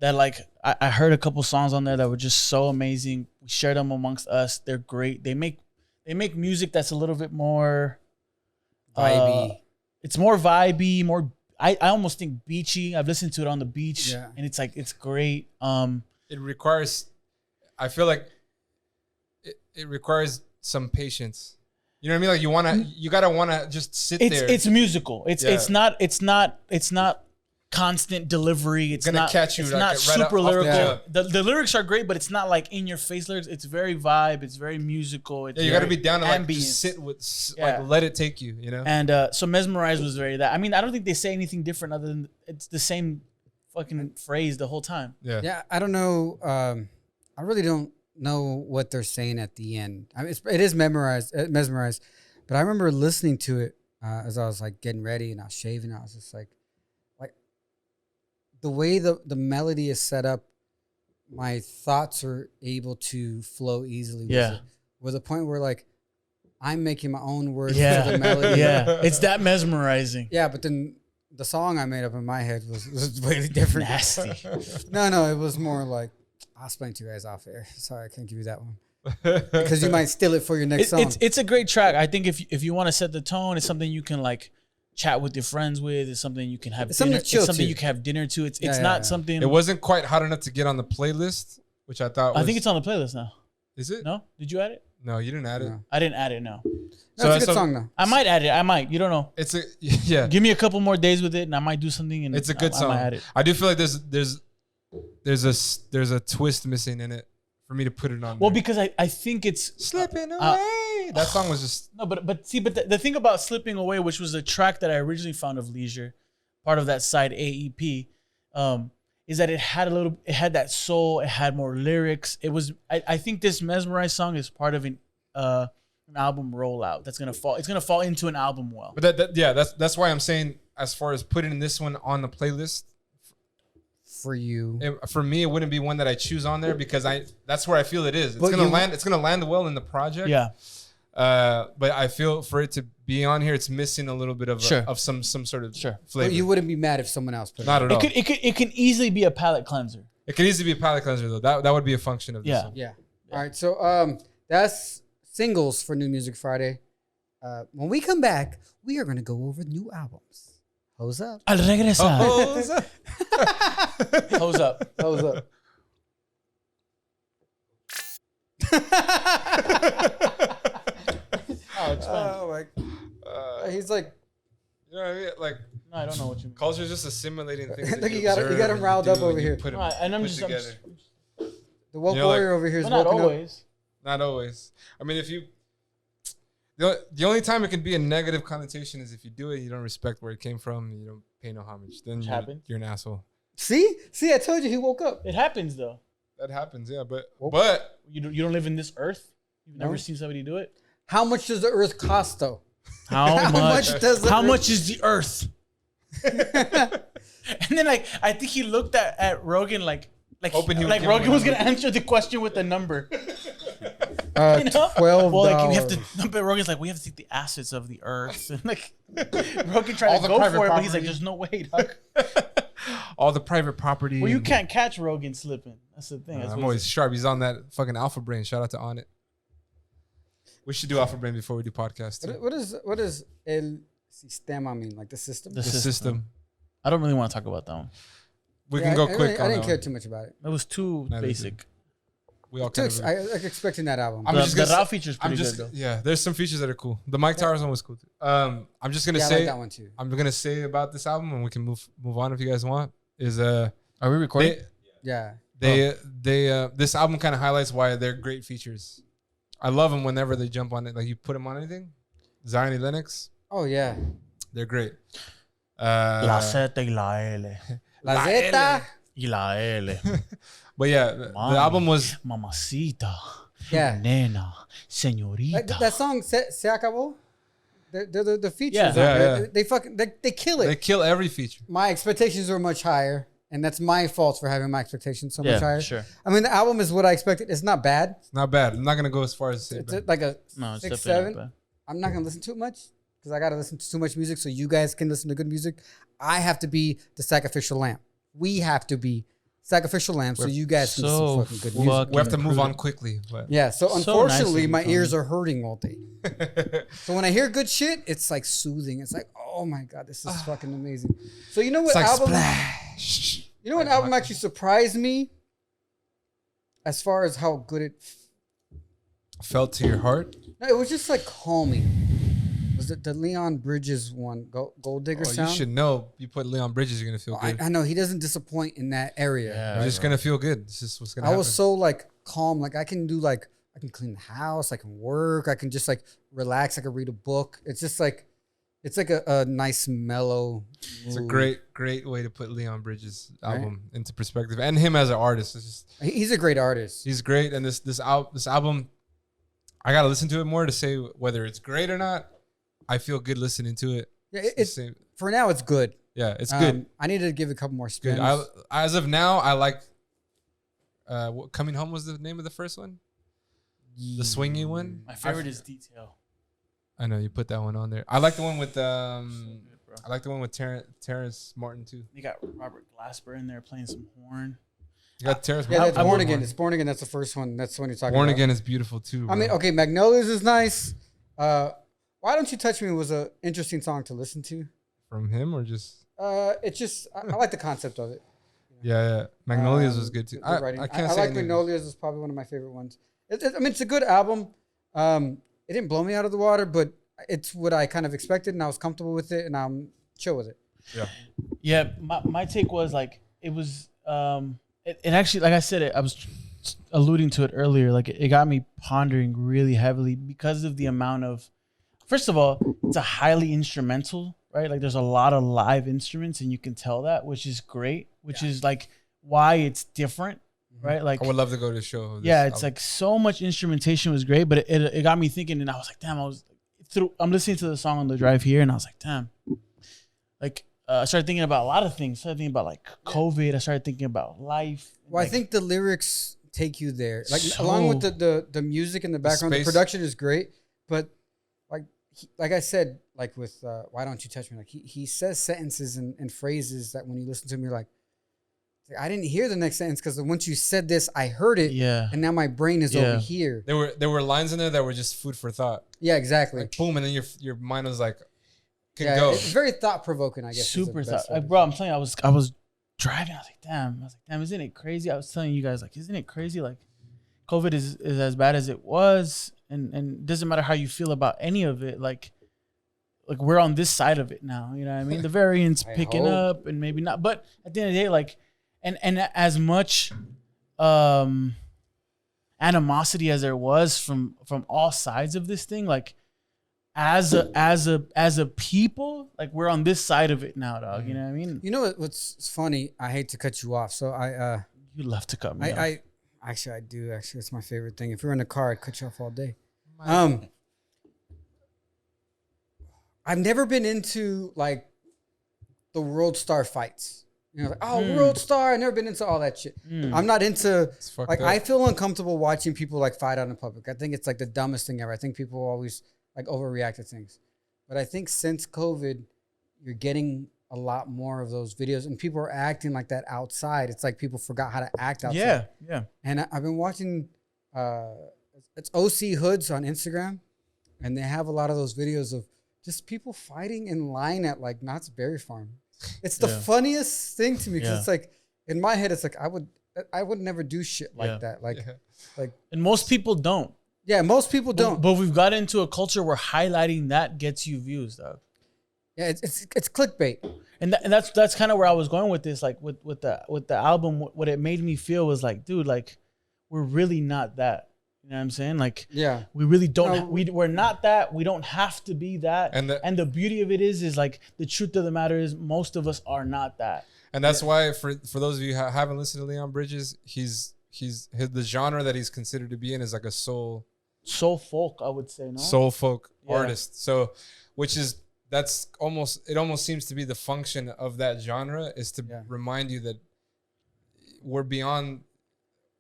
that like I heard a couple songs on there that were just so amazing. We shared them amongst us. They're great. They make music that's a little bit more Vibey. It's more vibey, more I almost think beachy. I've listened to it on the beach and it's like it's great. It requires, I feel like it requires some patience. You know what I mean? Like you gotta wanna just sit there. It's musical. It's not constant delivery. It's Gonna not catch you It's like not right super off the lyrical. jump. The lyrics are great, but it's not like in your face lyrics. It's very vibe. It's very musical. It's Yeah, you gotta very be down to like ambient. just sit with, Yeah. like let it take you. You know. And so Mesmerized was very that. I mean, I don't think they say anything different other than it's the same fucking phrase the whole time. Yeah. Yeah, I don't know. I really don't know what they're saying at the end. I mean, it is mesmerized, but I remember listening to it as I was like getting ready and I was shaving. I was just like the way the melody is set up, my thoughts are able to flow easily. With Yeah. it. With a point where like I'm making my own words for Yeah, the melody. yeah. It's that mesmerizing. Yeah, but then the song I made up in my head was way different. Nasty. No, it was more like I'll explain to you guys off air. Sorry, I can't give you that one because you might steal it for your next song. It's a great track. I think if you want to set the tone, it's something you can like chat with your friends with. It's something you can have It's dinner. something to chill It's something to. you can have dinner to. It's Yeah, not yeah. something. It wasn't quite hot enough to get on the playlist, which I thought. I think it's on the playlist now. Is it? No, did you add it? No, you didn't add it. No. I didn't add it. No, No, it's a good song though. I might add it. I might. You don't know. It's a yeah. Give me a couple more days with it, and I might do something. And It's a good I song. might add it. I do feel like there's a twist missing in it for me to put it on. Well, there. because I think it's Slipping Away. That song was just no, but the thing about Slipping Away, which was a track that I originally found of Leisure, part of that side AEP, is that it had that soul, it had more lyrics. It was, I think this Mesmerized song is part of an album rollout it's gonna fall into an album well. But that's why I'm saying, as far as putting this one on the playlist, For you, for me, it wouldn't be one that I choose on there because that's where I feel it is. It's gonna land well in the project. Yeah. But I feel for it to be on here, it's missing a little bit of of some sort of flavor. but you wouldn't be mad if someone else put it. Not at all. It can easily be a palate cleanser. It could easily be a palate cleanser though. That would be a function of this. Yeah. Song. Yeah. All right. So that's singles for New Music Friday. When we come back, we are going to go over new albums. Hose up. Al regresar. Hose up. Hose up. Hose up. Oh, it's fine. He's like, You know what I mean? Like, No, I don't know what you mean. culture is just assimilating things. that Look, you got observe him and riled do up over and you here. Put 'em- Right, and I'm put just together. the woke You know, like- warrior over here is But not woken up. always. Not always. I mean, if you, the only time it can be a negative connotation is if you do it, you don't respect where it came from, and you don't pay no homage. Then happens. you're an asshole. See, I told you he woke up. It happens though. That happens, yeah. But Well- but You don't live in this earth. You've No. never seen somebody do it. How much does the Earth cost, though? How much does the How earth- much is the earth? And then like I think he looked at Rogan like Hoping he would like give him Rogan a was gonna number. answer the question with a number. You know? $12. Well, like we have to. But Rogan's like we have to take the assets of the earth. And like Rogan tried All to the go private for it, but he's like, property. "There's no way, dog." all the private property. Well, you and- can't catch Rogan slipping. That's the thing. That's I'm what always he's- sharp. He's on that fucking Alpha Brain. Shout out to On It. We should do Alpha Brain before we do podcast. Too. What does el sistema mean? Like the system? The The system. I don't really want to talk about that one. We Yeah, can go I quick. I on didn't that care one. too much about it. It was too Neither did basic. We all kind of. I like expecting that album. I'm The, just the gonna raw say- feature's I'm pretty just good though. yeah. There's some features that are cool. The Mike Towers one was cool too. I'm just gonna yeah, I say like that one too. I'm gonna say about this album, and we can move on if you guys want. Is Are we recording? Yeah. they this album kind of highlights why they're great features. I love them whenever they jump on it. Like you put them on anything. Zion and Lennox, Oh yeah. they're great. La Z y la L. La Zeta. Y la L. But yeah, the Mommy, album was Mamacita. Yeah. Nena. Señorita. Like that song Se Acabó. The features. Yeah. on Yeah, it, they fucking they kill it. they kill every feature. My expectations were much higher, and that's my fault for having my expectations so much Yeah, higher. sure. I mean, the album is what I expected. It's not bad. It's not bad. I'm not gonna go as far as to say It's bad. like a No, it's 6, definitely 7. not bad. I'm not gonna listen to it much because I gotta listen to too much music so you guys can listen to good music. I have to be the sacrificial lamb. We have to be sacrificial lamb so you guys can so listen to fucking good music. We have to fucking move on prudent. quickly. But Yeah, so So unfortunately, nice of my you, ears Tony. are hurting all day. So when I hear good shit, it's like soothing. It's like, oh my god, this is fucking amazing. So you know what it's like album? splash. You know what album actually surprised me? As far as how good it. Felt to your heart. No, it was just like calming. Was it the Leon Bridges one? Gold Digger Oh, sound. you should know. You put Leon Bridges, you're gonna feel I, good. I know he doesn't disappoint in that area. Yeah. You're just gonna feel good. This is what's gonna I happen. was so like calm. Like I can clean the house. I can work. I can just like relax. I can read a book. It's just like, it's like a nice mellow. It's a mood. great way to put Leon Bridges' Right. album into perspective, and him as an artist. It's just He's a great artist. he's great, and this album, I gotta listen to it more to say whether it's great or not. I feel good listening to it. Yeah, It's the it's same- for now. It's good. yeah, it's good. I need to give it a couple more spins. Good. As of now, I like. Coming Home was the name of the first one. The swingy one. My favorite is Detail. I know you put that one on there. I like the one with Bro. I like the one with Terrence Martin too. You got Robert Glasper in there playing some horn. You got Terrence Yeah, Martin. that's Born Again. It's Born Again. That's the first one. That's the one you're talking Born about. Again is beautiful too. I mean, bro. okay, Magnolias is nice. Why Don't You Touch Me was an interesting song to listen to. From him or just It's just I like the concept of it. yeah. Magnolias was good too. the writing. I can't I say like anything. Magnolias is probably one of my favorite ones. I mean, it's a good album. It didn't blow me out of the water, but it's what I kind of expected, and I was comfortable with it, and I'm chill with it. Yeah, my take was like it was it actually, like I said, I was alluding to it earlier, like it got me pondering really heavily because of the amount of, first of all, it's a highly instrumental, right? Like there's a lot of live instruments and you can tell that, which is great, which is like why it's different, right? Like I would love to go to the show. of this yeah, it's album. like so much instrumentation was great, but it got me thinking, and I was like, damn, I'm listening to the song on the drive here, and I was like, damn, like I started thinking about a lot of things. I started thinking about like COVID. I started thinking about life. Well, like, I think the lyrics take you there. Like So- along with the music in the background, the space. production is great. But like I said, like with Why Don't You Touch Me? Like he says sentences and phrases that when you listen to him, you're like I didn't hear the next sentence because once you said this, I heard it. yeah, And now my brain is Yeah. over here. there were lines in there that were just food for thought. Yeah, exactly. Like boom, and then your mind was like, can Yeah, go. it's very thought provoking. I guess. is the super best thought. way Like, to bro, say I'm telling you, I was driving. I was like, damn, isn't it crazy? I was telling you guys, like, isn't it crazy? Like, COVID is as bad as it was, and it doesn't matter how you feel about any of it. Like we're on this side of it now. You know what I mean? The variants I picking hope. up, and maybe not. But at the end of the day, like, and as much animosity as there was from all sides of this thing, like. As a people, like we're on this side of it now, dog. You know what I mean? You know what's funny? I hate to cut you off. So You love to cut me off. I actually I do actually. It's my favorite thing. If we were in a car, I'd cut you off all day. I've never been into like the world star fights. You know, like, world star. I've never been into all that shit. I'm not into fucked like up. I feel uncomfortable watching people like fight out in public. I think it's like the dumbest thing ever. I think people always like overreact to things. But I think since COVID, you're getting a lot more of those videos and people are acting like that outside. It's like people forgot how to act outside. yeah. And I've been watching, it's OC Hoods on Instagram, and they have a lot of those videos of just people fighting in line at like Knott's Berry Farm. It's the Yeah. funniest thing to me because Yeah. it's like in my head, it's like I would never do shit like Yeah. that. Like, And most people don't. yeah, most people don't. But we've got into a culture where highlighting that gets you views, dog. Yeah, it's clickbait. And that's kind of where I was going with this. Like with the album, what it made me feel was like, dude, like we're really not that. You know what I'm saying? Like, Yeah. we really don't. No. We're not that. We don't have to be that. And And the beauty of it is like the truth of the matter is most of us are not that. And that's why for those of you who haven't listened to Leon Bridges, the genre that he's considered to be in is like a soul Folk, I would say, no. soul folk Yeah. artist. So, it almost seems to be the function of that genre is to Yeah. remind you that we're beyond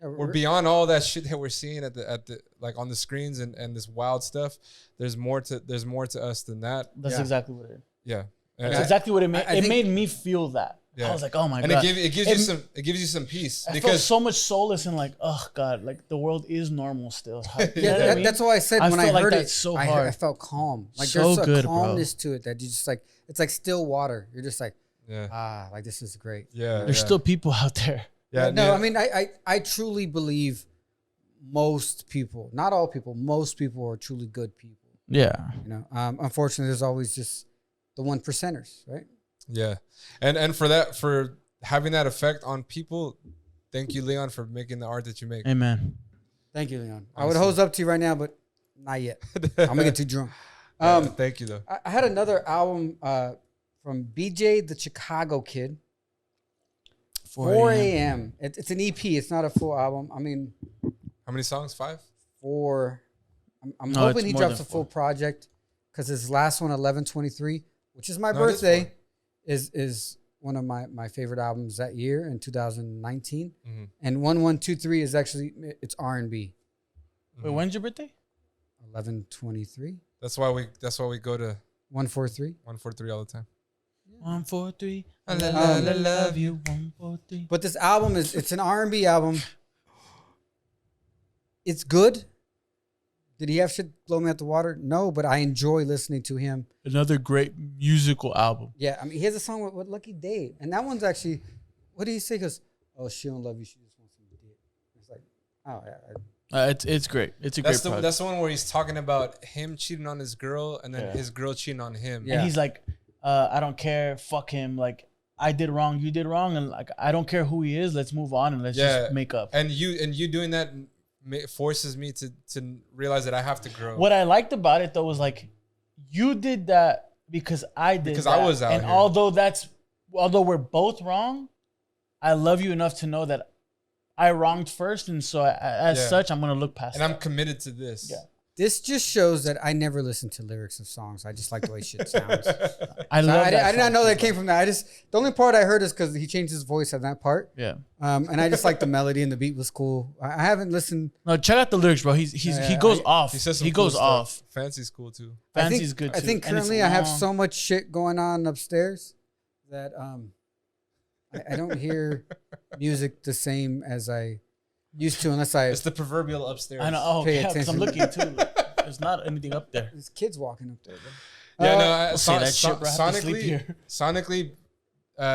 Yeah, we're beyond all that shit that we're seeing at the like on the screens and this wild stuff. There's more to us than that. That's Yeah. exactly what it is. Yeah. That's And, exactly what it made. I It think- made me feel that. Yeah. I was like, oh my and god. it gives you some peace I felt because so much solace in like, oh god, like the world is normal still. You know Yeah, what I mean? that's why I said I when I felt like heard that it, so I hard. felt calm. Like So there's a good, bro. calmness to it that you just like. It's like still water. You're just like, yeah. like this is great. Yeah. There's still people out there. yeah. No, yeah. I mean, I truly believe most people, not all people, most people are truly good people. Yeah. You know, unfortunately, there's always just the 1%ers, right? Yeah. And for having that effect on people, thank you, Leon, for making the art that you make. Amen. Thank you, Leon. I would Awesome. hose up to you right now, but not yet. I'm gonna get too drunk. Thank you though. I had another album from BJ the Chicago Kid. 4 a.m. It's an EP. It's not a full album. I mean, How many songs? 5? 4. I'm No, hoping it's he more drops than a full 4. project because his last one, 11/23, which is my No, it is birthday, is one of my favorite albums that year in 2019. Mm-hmm. And 1123 is actually it's R&B. Wait, when's your birthday? 11/23, That's why we go to 143. 143 all the time. 1, 4, 3. I Um, love you. 1, 4, 3. But this album it's an R&B album. It's good. Did he have shit blow me out the water? No, but I enjoy listening to him. Another great musical album. Yeah, I mean, he has a song with Lucky Dave, and that one's actually, what did he say? He goes, "Oh, she don't love you, she just wants some dick." It's like, oh yeah, It's great. It's a That's great project. that's the one where he's talking about him cheating on his girl and then Yeah. his girl cheating on him. Yeah. And he's like, I don't care. Fuck him. Like, I did wrong. You did wrong. And like, I don't care who he is. Let's move on and let's just make up. And you doing that forces me to realize that I have to grow. What I liked about it though was like, you did that because I did Because that. I was out and here. although we're both wrong, I love you enough to know that I wronged first, and so as such, I'm gonna look past. And I'm committed to this. Yeah. This just shows that I never listen to lyrics of songs. I just like the way shit sounds. I love. I that did not song know that too, came from that. The only part I heard is because he changed his voice at that part. Yeah. And I just like the melody and the beat was cool. I haven't listened. No, check out the lyrics, bro. He goes off. He says some he cool goes stuff. off. Fancy's cool too. Fancy's good too. I think And it's currently I have long. so much shit going on upstairs that I don't hear music the same as I used to unless I. It's the proverbial upstairs. I know. Oh, Pay yeah, because I'm attention. looking too. There's not anything up there. There's kids walking up there. Bro. Yeah, Don't say that shit, bro. I have to sleep here. sonically,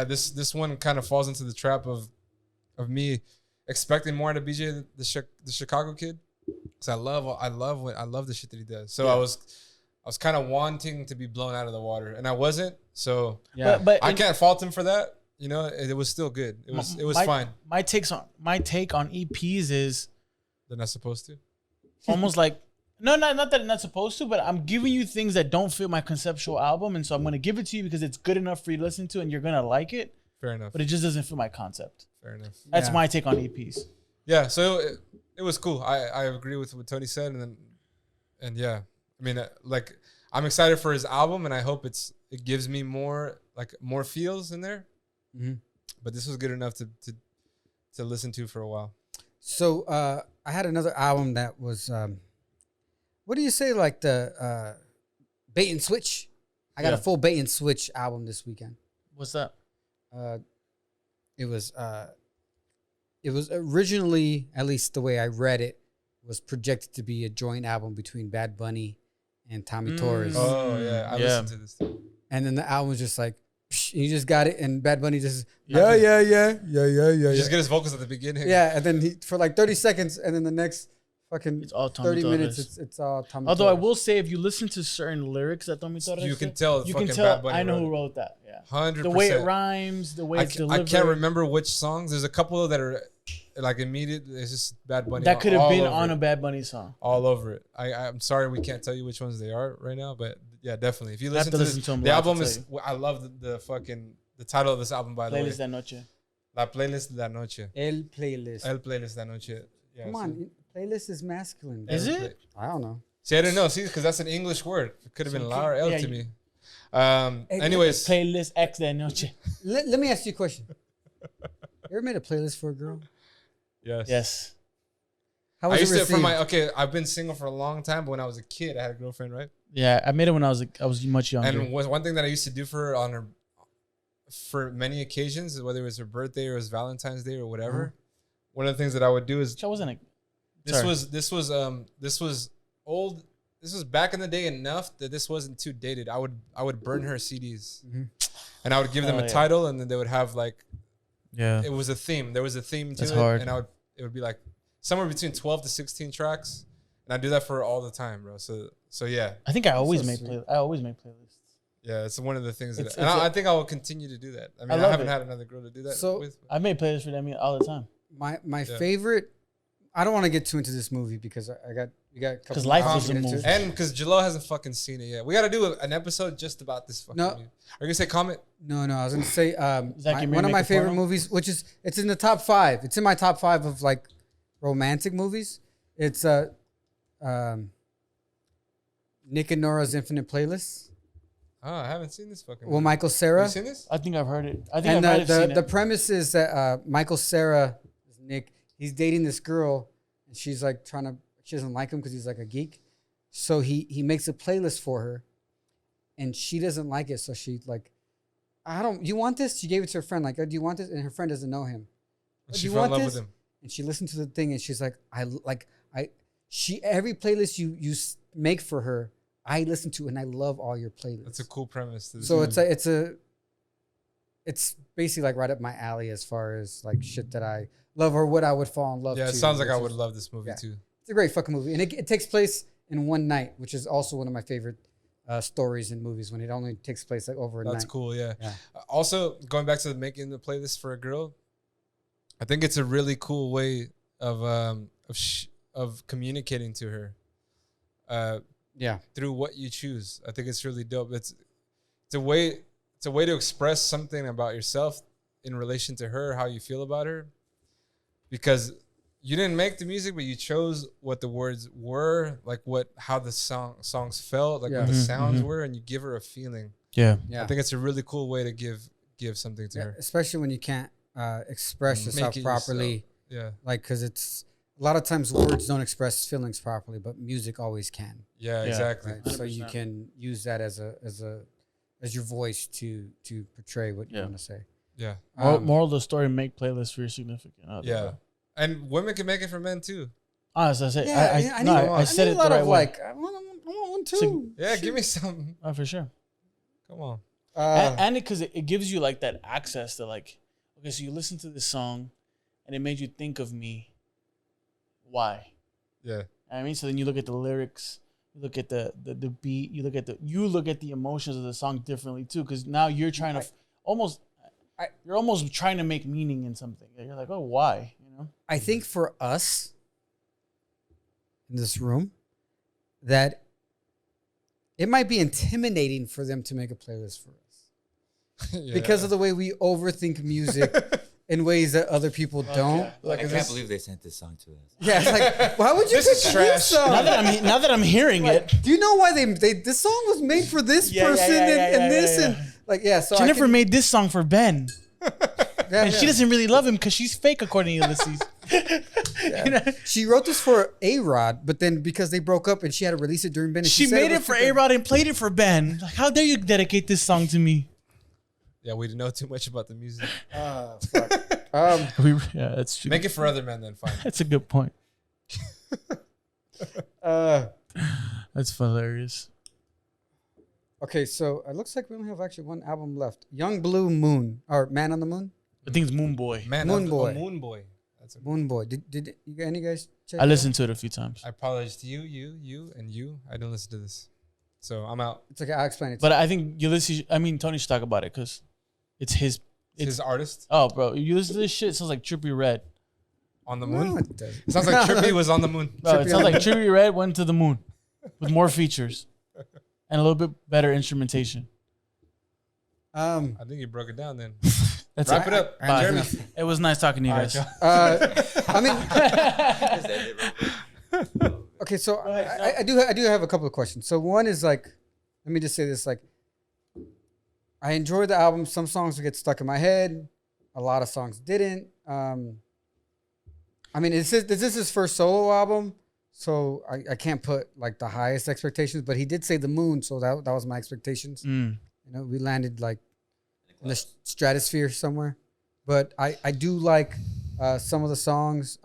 this one kind of falls into the trap of me expecting more out of BJ the Chicago kid, because I love the shit that he does. So I was kind of wanting to be blown out of the water, and I wasn't. So Yeah, But I can't fault him for that. You know, it was still good. It was fine. My take on EPs is They're not supposed to. almost like not that I'm not supposed to, but I'm giving you things that don't fit my conceptual album, and so I'm gonna give it to you because it's good enough for you to listen to, and you're gonna like it. Fair enough. But it just doesn't fit my concept. Fair enough. That's Yeah. my take on EPs. Yeah, so it was cool. I agree with what Tony said, and yeah, I mean, like, I'm excited for his album, and I hope it gives me more feels in there. Mhm. But this was good enough to listen to for a while. So I had another album that was, what do you say, like the bait and switch? I got a full bait and switch album this weekend. What's that? It was originally, at least the way I read it, was projected to be a joint album between Bad Bunny and Tommy Torres. Oh yeah, I listened to this too. And then the album was just like, psh, you just got it, and Bad Bunny just You just get his vocals at the beginning. yeah, and then he for like 30 seconds, and then the next fucking It's all Tommy 30 Torres. minutes, it's all Tommy. Although I Torres. will say, if you listen to certain lyrics that Tommy Torres You can said, tell it's you can fucking tell Bad Bunny I know wrote who it. wrote that. Yeah, 100%. the way it rhymes, the way it's I delivered. can't remember which songs. There's a couple that are like immediate. It's just Bad Bunny. That could have all been over on it. a Bad Bunny song. All over it. I'm sorry we can't tell you which ones they are right now, but yeah, definitely. If you I have listen to to listen this, to 'em the live to album tell is. you. I love the title of this album, by the way. Playlist de Anoche. La playlist de la noche. El playlist. El playlist de la noche. Yeah, Come on, playlist is masculine. Is bro. it? I don't know. See, I didn't know. See, because that's an English word. It could have been La or El yeah, to you- me. Anyways, Playlist X de Anoche. Let me ask you a question. You ever made a playlist for a girl? yes. Yes. How I was used it to received? I've been single for a long time, but when I was a kid, I had a girlfriend, right? Yeah, I made it when I was much younger. And one thing that I used to do for her for many occasions, whether it was her birthday or it was Valentine's Day or whatever, one of the things that I would do is I wasn't a. this Sorry. was old. This was back in the day enough that this wasn't too dated. I would burn her CDs, and I would give them Oh, a yeah. title, and then they would have like Yeah. it was a theme. There was a theme to That's it, hard. and it would be like somewhere between 12 to 16 tracks, and I do that for her all the time, bro. So yeah. I think I always so made sweet. I always make playlists. Yeah, it's one of the things that, It's- and it's I think I will continue to do that. I mean, I love haven't it. had another girl to do that So- with. I made playlists for them all the time. My Yeah. favorite. I don't want to get too into this movie because we got a couple 'Cause life more was to a get into. movie. And because J.Lo hasn't fucking seen it yet, we got to do an episode just about this fucking. No. movie. Are you gonna say comment? No, I was gonna say Zach, you one of make my a favorite porno? movies, which is it's in the top 5. It's in my top 5 of like romantic movies. It's Nick and Nora's Infinite Playlist. Oh, I haven't seen this fucking. Well, movie. Michael Have Cera. you seen this? I think I've heard it. I think And I might have seen the it. premise is that Michael Cera, Nick, he's dating this girl, and she's like she doesn't like him because he's like a geek. So he makes a playlist for her, and she doesn't like it. So she like, you want this? She gave it to her friend, like, oh, do you want this? And her friend doesn't know him. And "Oh, she do you fell in want love this?" with him. And she listened to the thing, and she's like, every playlist you make for her, I listen to, and I love all your playlists. That's a cool premise. To this So movie. it's basically like right up my alley as far as like shit that I love or what I would fall in love. Yeah, to, it sounds like I which would is- love this movie yeah. too. It's a great fucking movie, and it takes place in one night, which is also one of my favorite stories in movies when it only takes place like over a That's night. cool. Yeah. Yeah. Also, going back to making the playlist for a girl, I think it's a really cool way of communicating to her. Yeah, Through what you choose. I think it's really dope. It's a way to express something about yourself in relation to her, how you feel about her, because you didn't make the music, but you chose what the words were, like how the songs felt, like what the sounds were, and you give her a feeling. Yeah. I think it's a really cool way to give something to her, especially when you can't express yourself properly. Yourself. Like because it's a lot of times words don't express feelings properly, but music always can. Yeah, exactly. Right? So you can use that as your voice to portray what you want to say. Yeah. Moral of the story: make playlists for your significant other. Yeah, and women can make it for men too. As I said, I said it a lot the right of way. like, I want one too. Yeah, give me some. Oh, for sure. Come on. And because it gives you like that access to like, okay, so you listen to this song, and it made you think of me. Why? Yeah. I mean, so then you look at the lyrics, you look at the beat, you look at the emotions of the song differently too, because now you're trying to you're almost trying to make meaning in something. You're like, oh, why? You know? I think for us in this room, that it might be intimidating for them to make a playlist for us because of the way we overthink music in ways that other people don't. Yeah. Like, I can't believe they sent this song to us. Yeah, it's like, why would you pick this song? Now that I'm hearing it, do you know why this song was made for this person and this and like so Jennifer made this song for Ben, and she doesn't really love him because she's fake, according to Ulysses. You know? She wrote this for A-Rod, but then because they broke up and she had to release it during Ben, she made it for A-Rod and played it for Ben. Like, how dare you dedicate this song to me? Yeah, we didn't know too much about the music. Fuck. That's true. Make it for other men, then fine. That's a good point. That's hilarious. Okay, so it looks like we only have actually one album left. Young Blue Moon, or Man on the Moon. I think it's Moon Boy. Moon Boy. Moon Boy. That's Moon Boy. Did you any guys check? I listened to it a few times. I apologize to you, and you. I didn't listen to this, so I'm out. It's okay. I'll explain it. But I think Tony should talk about it because it's his artist. Oh, bro, you listen to this shit. It sounds like Trippie Redd on the moon. No, it doesn't. It sounds like Trippie was on the moon. Bro, it sounds like Trippie Redd went to the moon with more features and a little bit better instrumentation. I think you broke it down then. That's Wrap it up. Jeremy. It was nice talking to you guys. I mean, okay, so I do have a couple of questions. So one is like, let me just say this, like, I enjoyed the album. Some songs would get stuck in my head. A lot of songs didn't. I mean, this is his first solo album, so I can't put like the highest expectations, but he did say the moon, so that was my expectations. You know, we landed like in the stratosphere somewhere. But I do like some of the songs.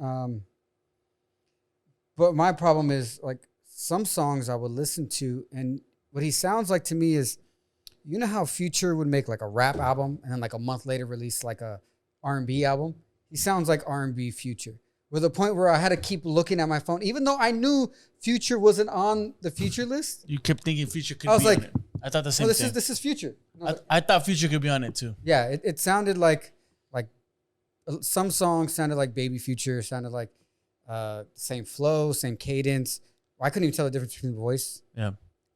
But my problem is like some songs I would listen to, and what he sounds like to me is, you know how Future would make like a rap album and then like a month later release like a R&B album? He sounds like R&B Future. With the point where I had to keep looking at my phone, even though I knew Future wasn't on the Future list. You kept thinking Future could be on it. I thought the same thing. This is Future. I thought Future could be on it too. Yeah, it sounded like some songs sounded like Baby Future, sounded like same flow, same cadence. Well, I couldn't even tell the difference between the voice. Yeah.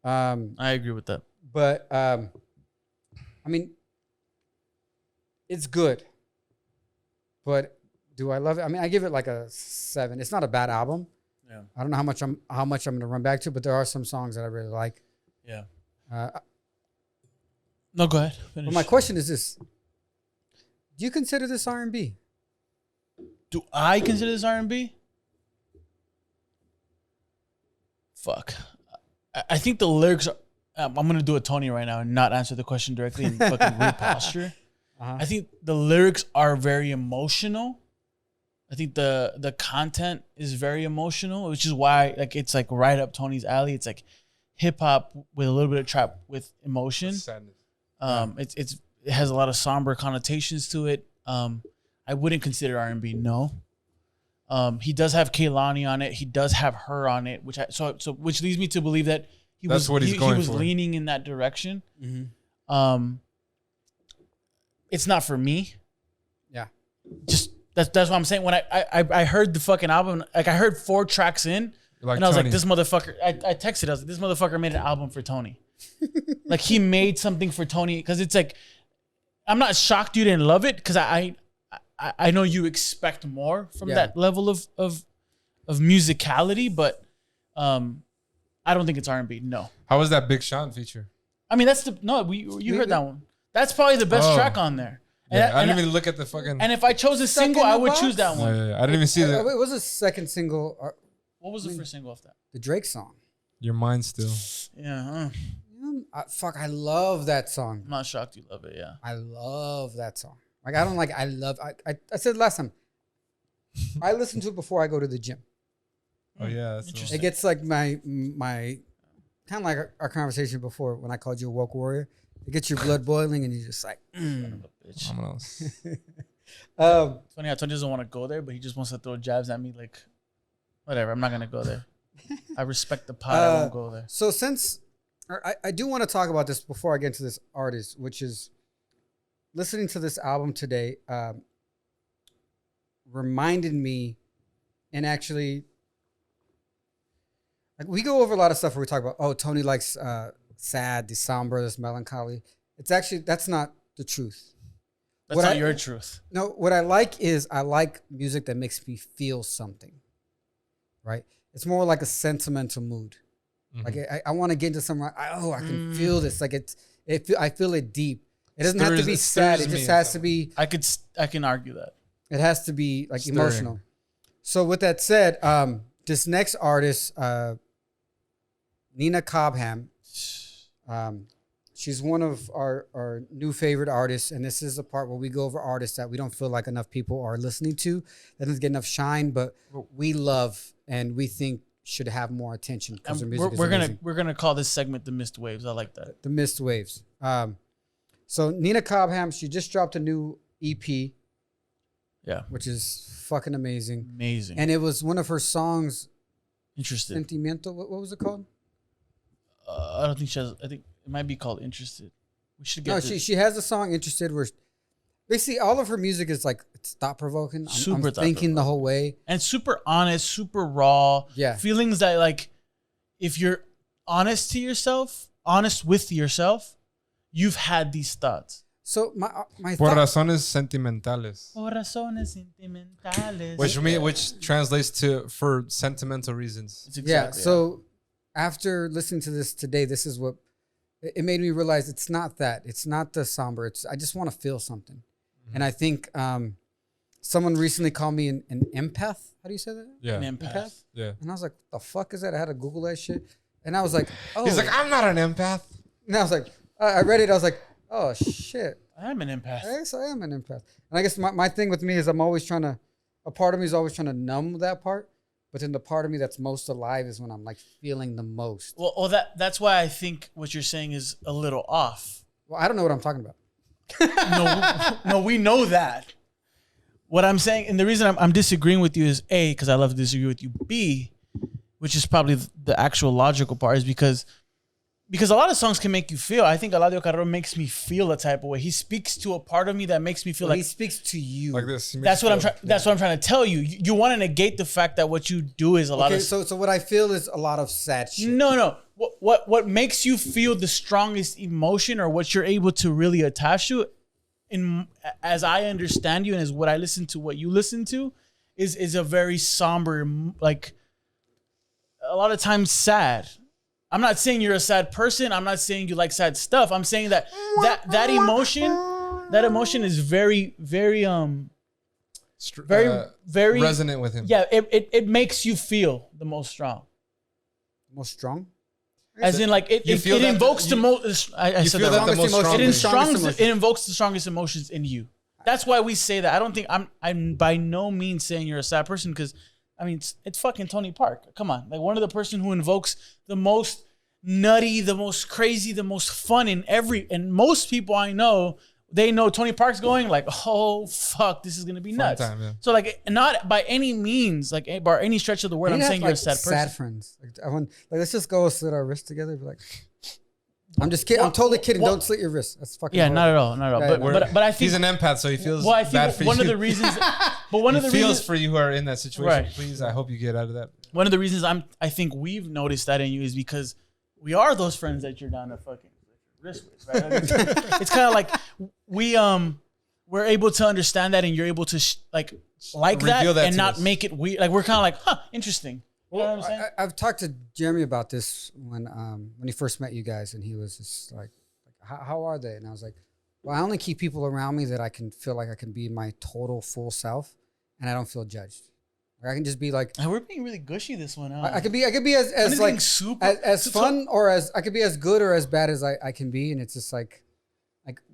I agree with that. But I mean, it's good. But do I love it? I mean, I give it like a 7. It's not a bad album. Yeah. I don't know how much I'm gonna run back to, but there are some songs that I really like. Yeah. No, go ahead. Finish. But my question is this: do you consider this R&B? Do I consider this R&B? Fuck. I think the lyrics are. I'm gonna do a Tony right now and not answer the question directly and fucking reposture. I think the lyrics are very emotional. I think the content is very emotional, which is why like it's like right up Tony's alley. It's like hip hop with a little bit of trap with emotion. It has a lot of somber connotations to it. I wouldn't consider R&B. No. He does have Kehlani on it. He does have her on it, which leads me to believe that he was leaning in that direction. Mm-hmm. It's not for me. Yeah. Just that's what I'm saying. When I heard the fucking album, like I heard 4 tracks in, and I was like, this motherfucker. I texted. I was like, this motherfucker made an album for Tony. Like he made something for Tony, because it's like I'm not shocked you didn't love it because I know you expect more from that level of musicality, but I don't think it's R&B. No. How was that Big Sean feature? I mean, you heard that one. That's probably the best track on there. Yeah, I didn't even look at the fucking. And if I chose a single, I would choose that one. I didn't even see that. What was the second single? What was the first single off that? The Drake song. Your mind still. Yeah. I love that song. I'm not shocked you love it. Yeah. I love that song. Like I don't like. I love. I said last time. I listen to it before I go to the gym. Oh yeah, that's Interesting. It gets like my kind of like our conversation before when I called you a woke warrior. It gets your blood boiling and you're just like, Bitch. It's Funny how Tony doesn't want to go there, but he just wants to throw jabs at me. Like, whatever. I'm not gonna go there. I respect the pod. I won't go there. So I do want to talk about this before I get into this artist, which is listening to this album today. Reminded me, and actually, like we go over a lot of stuff where we talk about, oh, Tony likes sad, the somber, this melancholy. It's actually, that's not the truth. That's not your truth. No, what I like is I like music that makes me feel something, right? It's more like a sentimental mood. Mm-hmm. Like I want to get into something like, I can feel this. Like I feel it deep. It doesn't have to be sad. It just has to be. I can argue that. It has to be like emotional. So with that said, this next artist, Nina Cobham, she's one of our new favorite artists, and this is the part where we go over artists that we don't feel like enough people are listening to, that doesn't get enough shine, but we love and we think should have more attention because their music is amazing. We're gonna call this segment the Missed Waves. I like that. The Missed Waves. So Nina Cobham, she just dropped a new EP. Yeah, which is fucking amazing. Amazing. And it was one of her songs. Interested. Sentimental. What was it called? I don't think she has. I think it might be called Interested. We should get. No, she has a song Interested where basically all of her music is like it's thought provoking. I'm thinking the whole way and super honest, super raw. Yeah, feelings that like if you're honest to yourself, honest with yourself, you've had these thoughts. So my Por razones sentimentales. Por razones sentimentales. Which translates to for sentimental reasons. Exactly, so after listening to this today, this is what it made me realize. It's not that. It's not the somber. I just want to feel something. Mm-hmm. And I think someone recently called me an empath. How do you say that? Yeah. An empath. Yeah. And I was like, the fuck is that? I had to Google that shit. And I was like, oh. He's like, I'm not an empath. And I was like, I read it. I was like, oh shit. I'm an empath. Yes, I am an empath. And I guess my thing with me is I'm always trying to, a part of me is always trying to numb that part. But then the part of me that's most alive is when I'm like feeling the most. Well, that's why I think what you're saying is a little off. Well, I don't know what I'm talking about. No, we know that. What I'm saying, and the reason I'm disagreeing with you is A, because I love to disagree with you. B, which is probably the actual logical part, is because a lot of songs can make you feel. I think Eladio Carrillo makes me feel a type of way. He speaks to a part of me that makes me feel like he speaks to you like this. That's what I'm trying. That's what I'm trying to tell you. You want to negate the fact that what you do is a lot of. So what I feel is a lot of sad shit. No. What makes you feel the strongest emotion, or what you're able to really attach to, as I understand you and as what I listen to, what you listen to, is a very somber, like a lot of times sad. I'm not saying you're a sad person. I'm not saying you like sad stuff. I'm saying that emotion is very, very very resonant with him. Yeah, it makes you feel the most strong. Most strong? As in, like it invokes the most. I said that wrong. It invokes the strongest emotions in you. That's why we say that. I don't think I'm by no means saying you're a sad person, because I mean, it's fucking Tony Park. Come on. Like, one of the person who invokes the most nutty, the most crazy, the most fun and most people I know, they know Tony Park's going like, oh, fuck, this is going to be nuts. Time, yeah. So, like, not by any means, like, by any stretch of the word, I'm saying you're a sad person. Sad friends. Let's just go slit our wrists together. Be like, I'm just kidding. I'm totally kidding. Don't slit your wrists. That's fucking hard. Not at all. But I think he's an empath, so he feels bad for one you. of the reasons, but one of the feels reasons for you who are in that situation. Right. Please, I hope you get out of that. One of the reasons I think we've noticed that in you is because we are those friends that you're down to fucking wrist with, right? It's kind of like we're able to understand that, and you're able to like that Reveal that and to not us. make it weird. Like we're kind of like, huh, interesting. You know what I'm saying? I've talked to Jeremy about this when he first met you guys, and he was just like how are they? And I was like, well, I only keep people around me that I can feel like I can be my total full self, and I don't feel judged. Like I can just be like, And we're being really gushy this one. Huh? I could be as When it's like getting super as fun or as I could be as good or as bad as I can be, and it's just like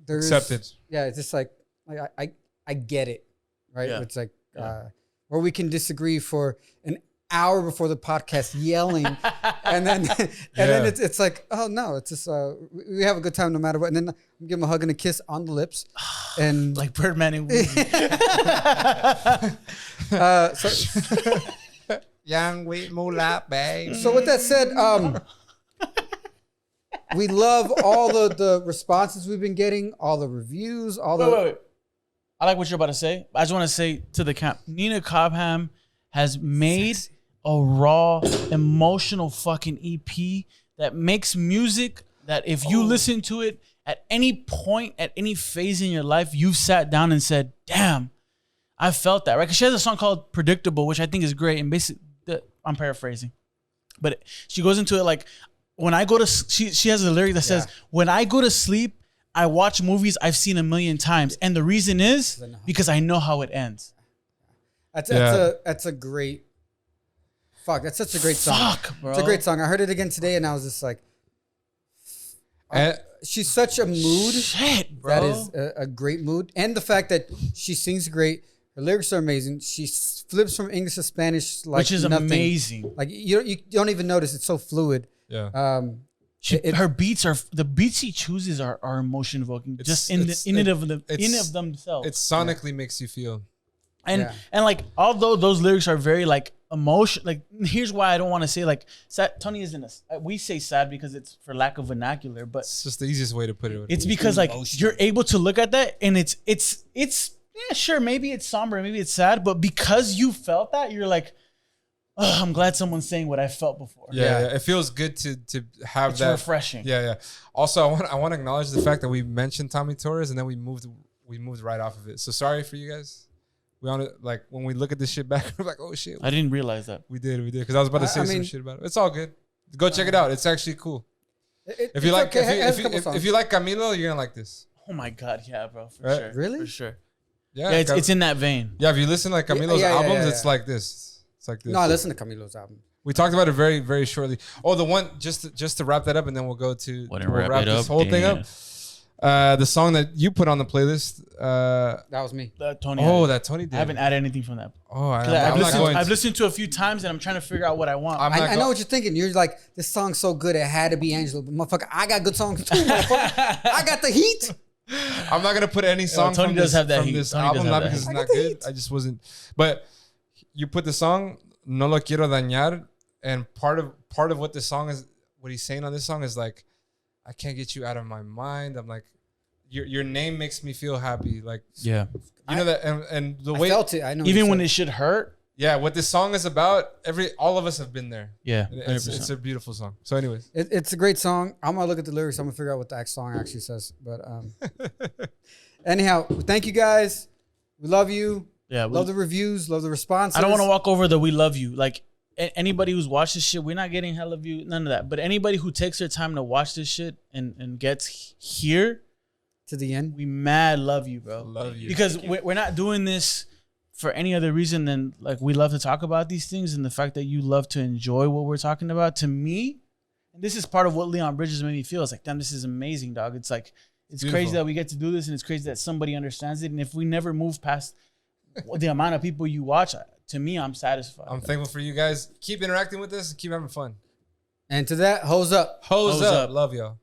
there's Accepted. Yeah, it's just like I get it, right? Yeah. It's like where we can disagree for an hour before the podcast, yelling, and then it's like, oh no, it's just we have a good time no matter what, and then I'm give him a hug and a kiss on the lips, and like Birdman and Weezy. Young wheat moolah, babe. So with that said, we love all the responses we've been getting, all the reviews, all the. Wait. I like what you're about to say. I just want to say to the camp, Nina Cobham has made a raw, emotional fucking EP that makes music that if you listen to it at any point, at any phase in your life, you've sat down and said, damn, I felt that, right? Because she has a song called Predictable, which I think is great. And basically, I'm paraphrasing, but she goes into it like, when I go to, she has a lyric that says, when I go to sleep, I watch movies I've seen a million times. And the reason is because I know how it ends. That's a great. Fuck, that's such a great song. Fuck, bro. It's a great song. I heard it again today, and I was just like, she's such a mood. Shit, bro. That is a great mood, and the fact that she sings great. Her lyrics are amazing. She flips from English to Spanish, like which is nothing. amazing. Like you don't even notice. It's so fluid. Yeah. Her beats are the beats she chooses are emotion evoking. Just in of themselves. It sonically makes you feel. And like although those lyrics are very like emotion, like here's why I don't want to say like sad. Tony isn't we say sad because it's for lack of vernacular, but It's just the easiest way to put it. it's because like you're able to look at that and it's yeah, sure, maybe it's somber, maybe it's sad, but because you felt that, you're like, oh, I'm glad someone's saying what I felt before. Yeah. It feels good to have It's that. refreshing. Yeah. Also, I want to acknowledge the fact that we mentioned Tommy Torres and then we moved right off of it. So sorry for you guys. We on it like when we look at this shit back, we're like, oh shit. I didn't realize that. We did because I was about to say some shit about it. It's all good. Go check it out. It's actually cool. If you like, if you like Camilo, you're gonna like this. Oh my god, yeah, bro, for Right? sure, Really? for sure. Yeah, It's in that vein. Yeah, if you listen to like Camilo's albums, it's like this. It's like this. No, I listen to Camilo's album. We talked about it very, very shortly. Oh, the one just to wrap that up, and then we'll go to wrap this whole thing up. The song that you put on the playlist. That was me. Tony. That Tony did. I haven't added anything from that. Oh, I've listened to a few times, and I'm trying to figure out what I want. I know what you're thinking. You're like, this song's so good, it had to be Angelo. But motherfucker, I got good songs too, motherfucker. I got the heat. I'm not gonna put any song Tony from does this, have that from heat. this Tony album, does not have because that it's not good. I just wasn't. But you put the song "No Lo Quiero Dañar," and part of what the song is, what he's saying on this song is like, I can't get you out of my mind. I'm like, your name makes me feel happy. Like, Yeah. you know that, and the I way, felt it. I know. Even when it should hurt. yeah, what this song is about. All of us have been there. Yeah. It's a beautiful song. So, anyways, it's a great song. I'm gonna look at the lyrics. I'm gonna figure out what the song actually says. But anyhow, thank you guys. We love you. Yeah. Love the reviews. Love the responses. I don't want to walk over the "we love you." Like anybody who's watched this shit, we're not getting hella views, none of that. But anybody who takes their time to watch this shit and gets here to the end. We mad love you, bro. Love you. Because we're not doing this for any other reason than like we love to talk about these things, and the fact that you love to enjoy what we're talking about. To me, and this is part of what Leon Bridges made me feel. It's like, damn, this is amazing, dog. It's like it's Beautiful. crazy that we get to do this, and it's crazy that somebody understands it. And if we never move past the amount of people you watch, to me, I'm satisfied. I'm thankful for you guys. Keep interacting with us. Keep having fun. And to that, hose up. Hose up. Love y'all.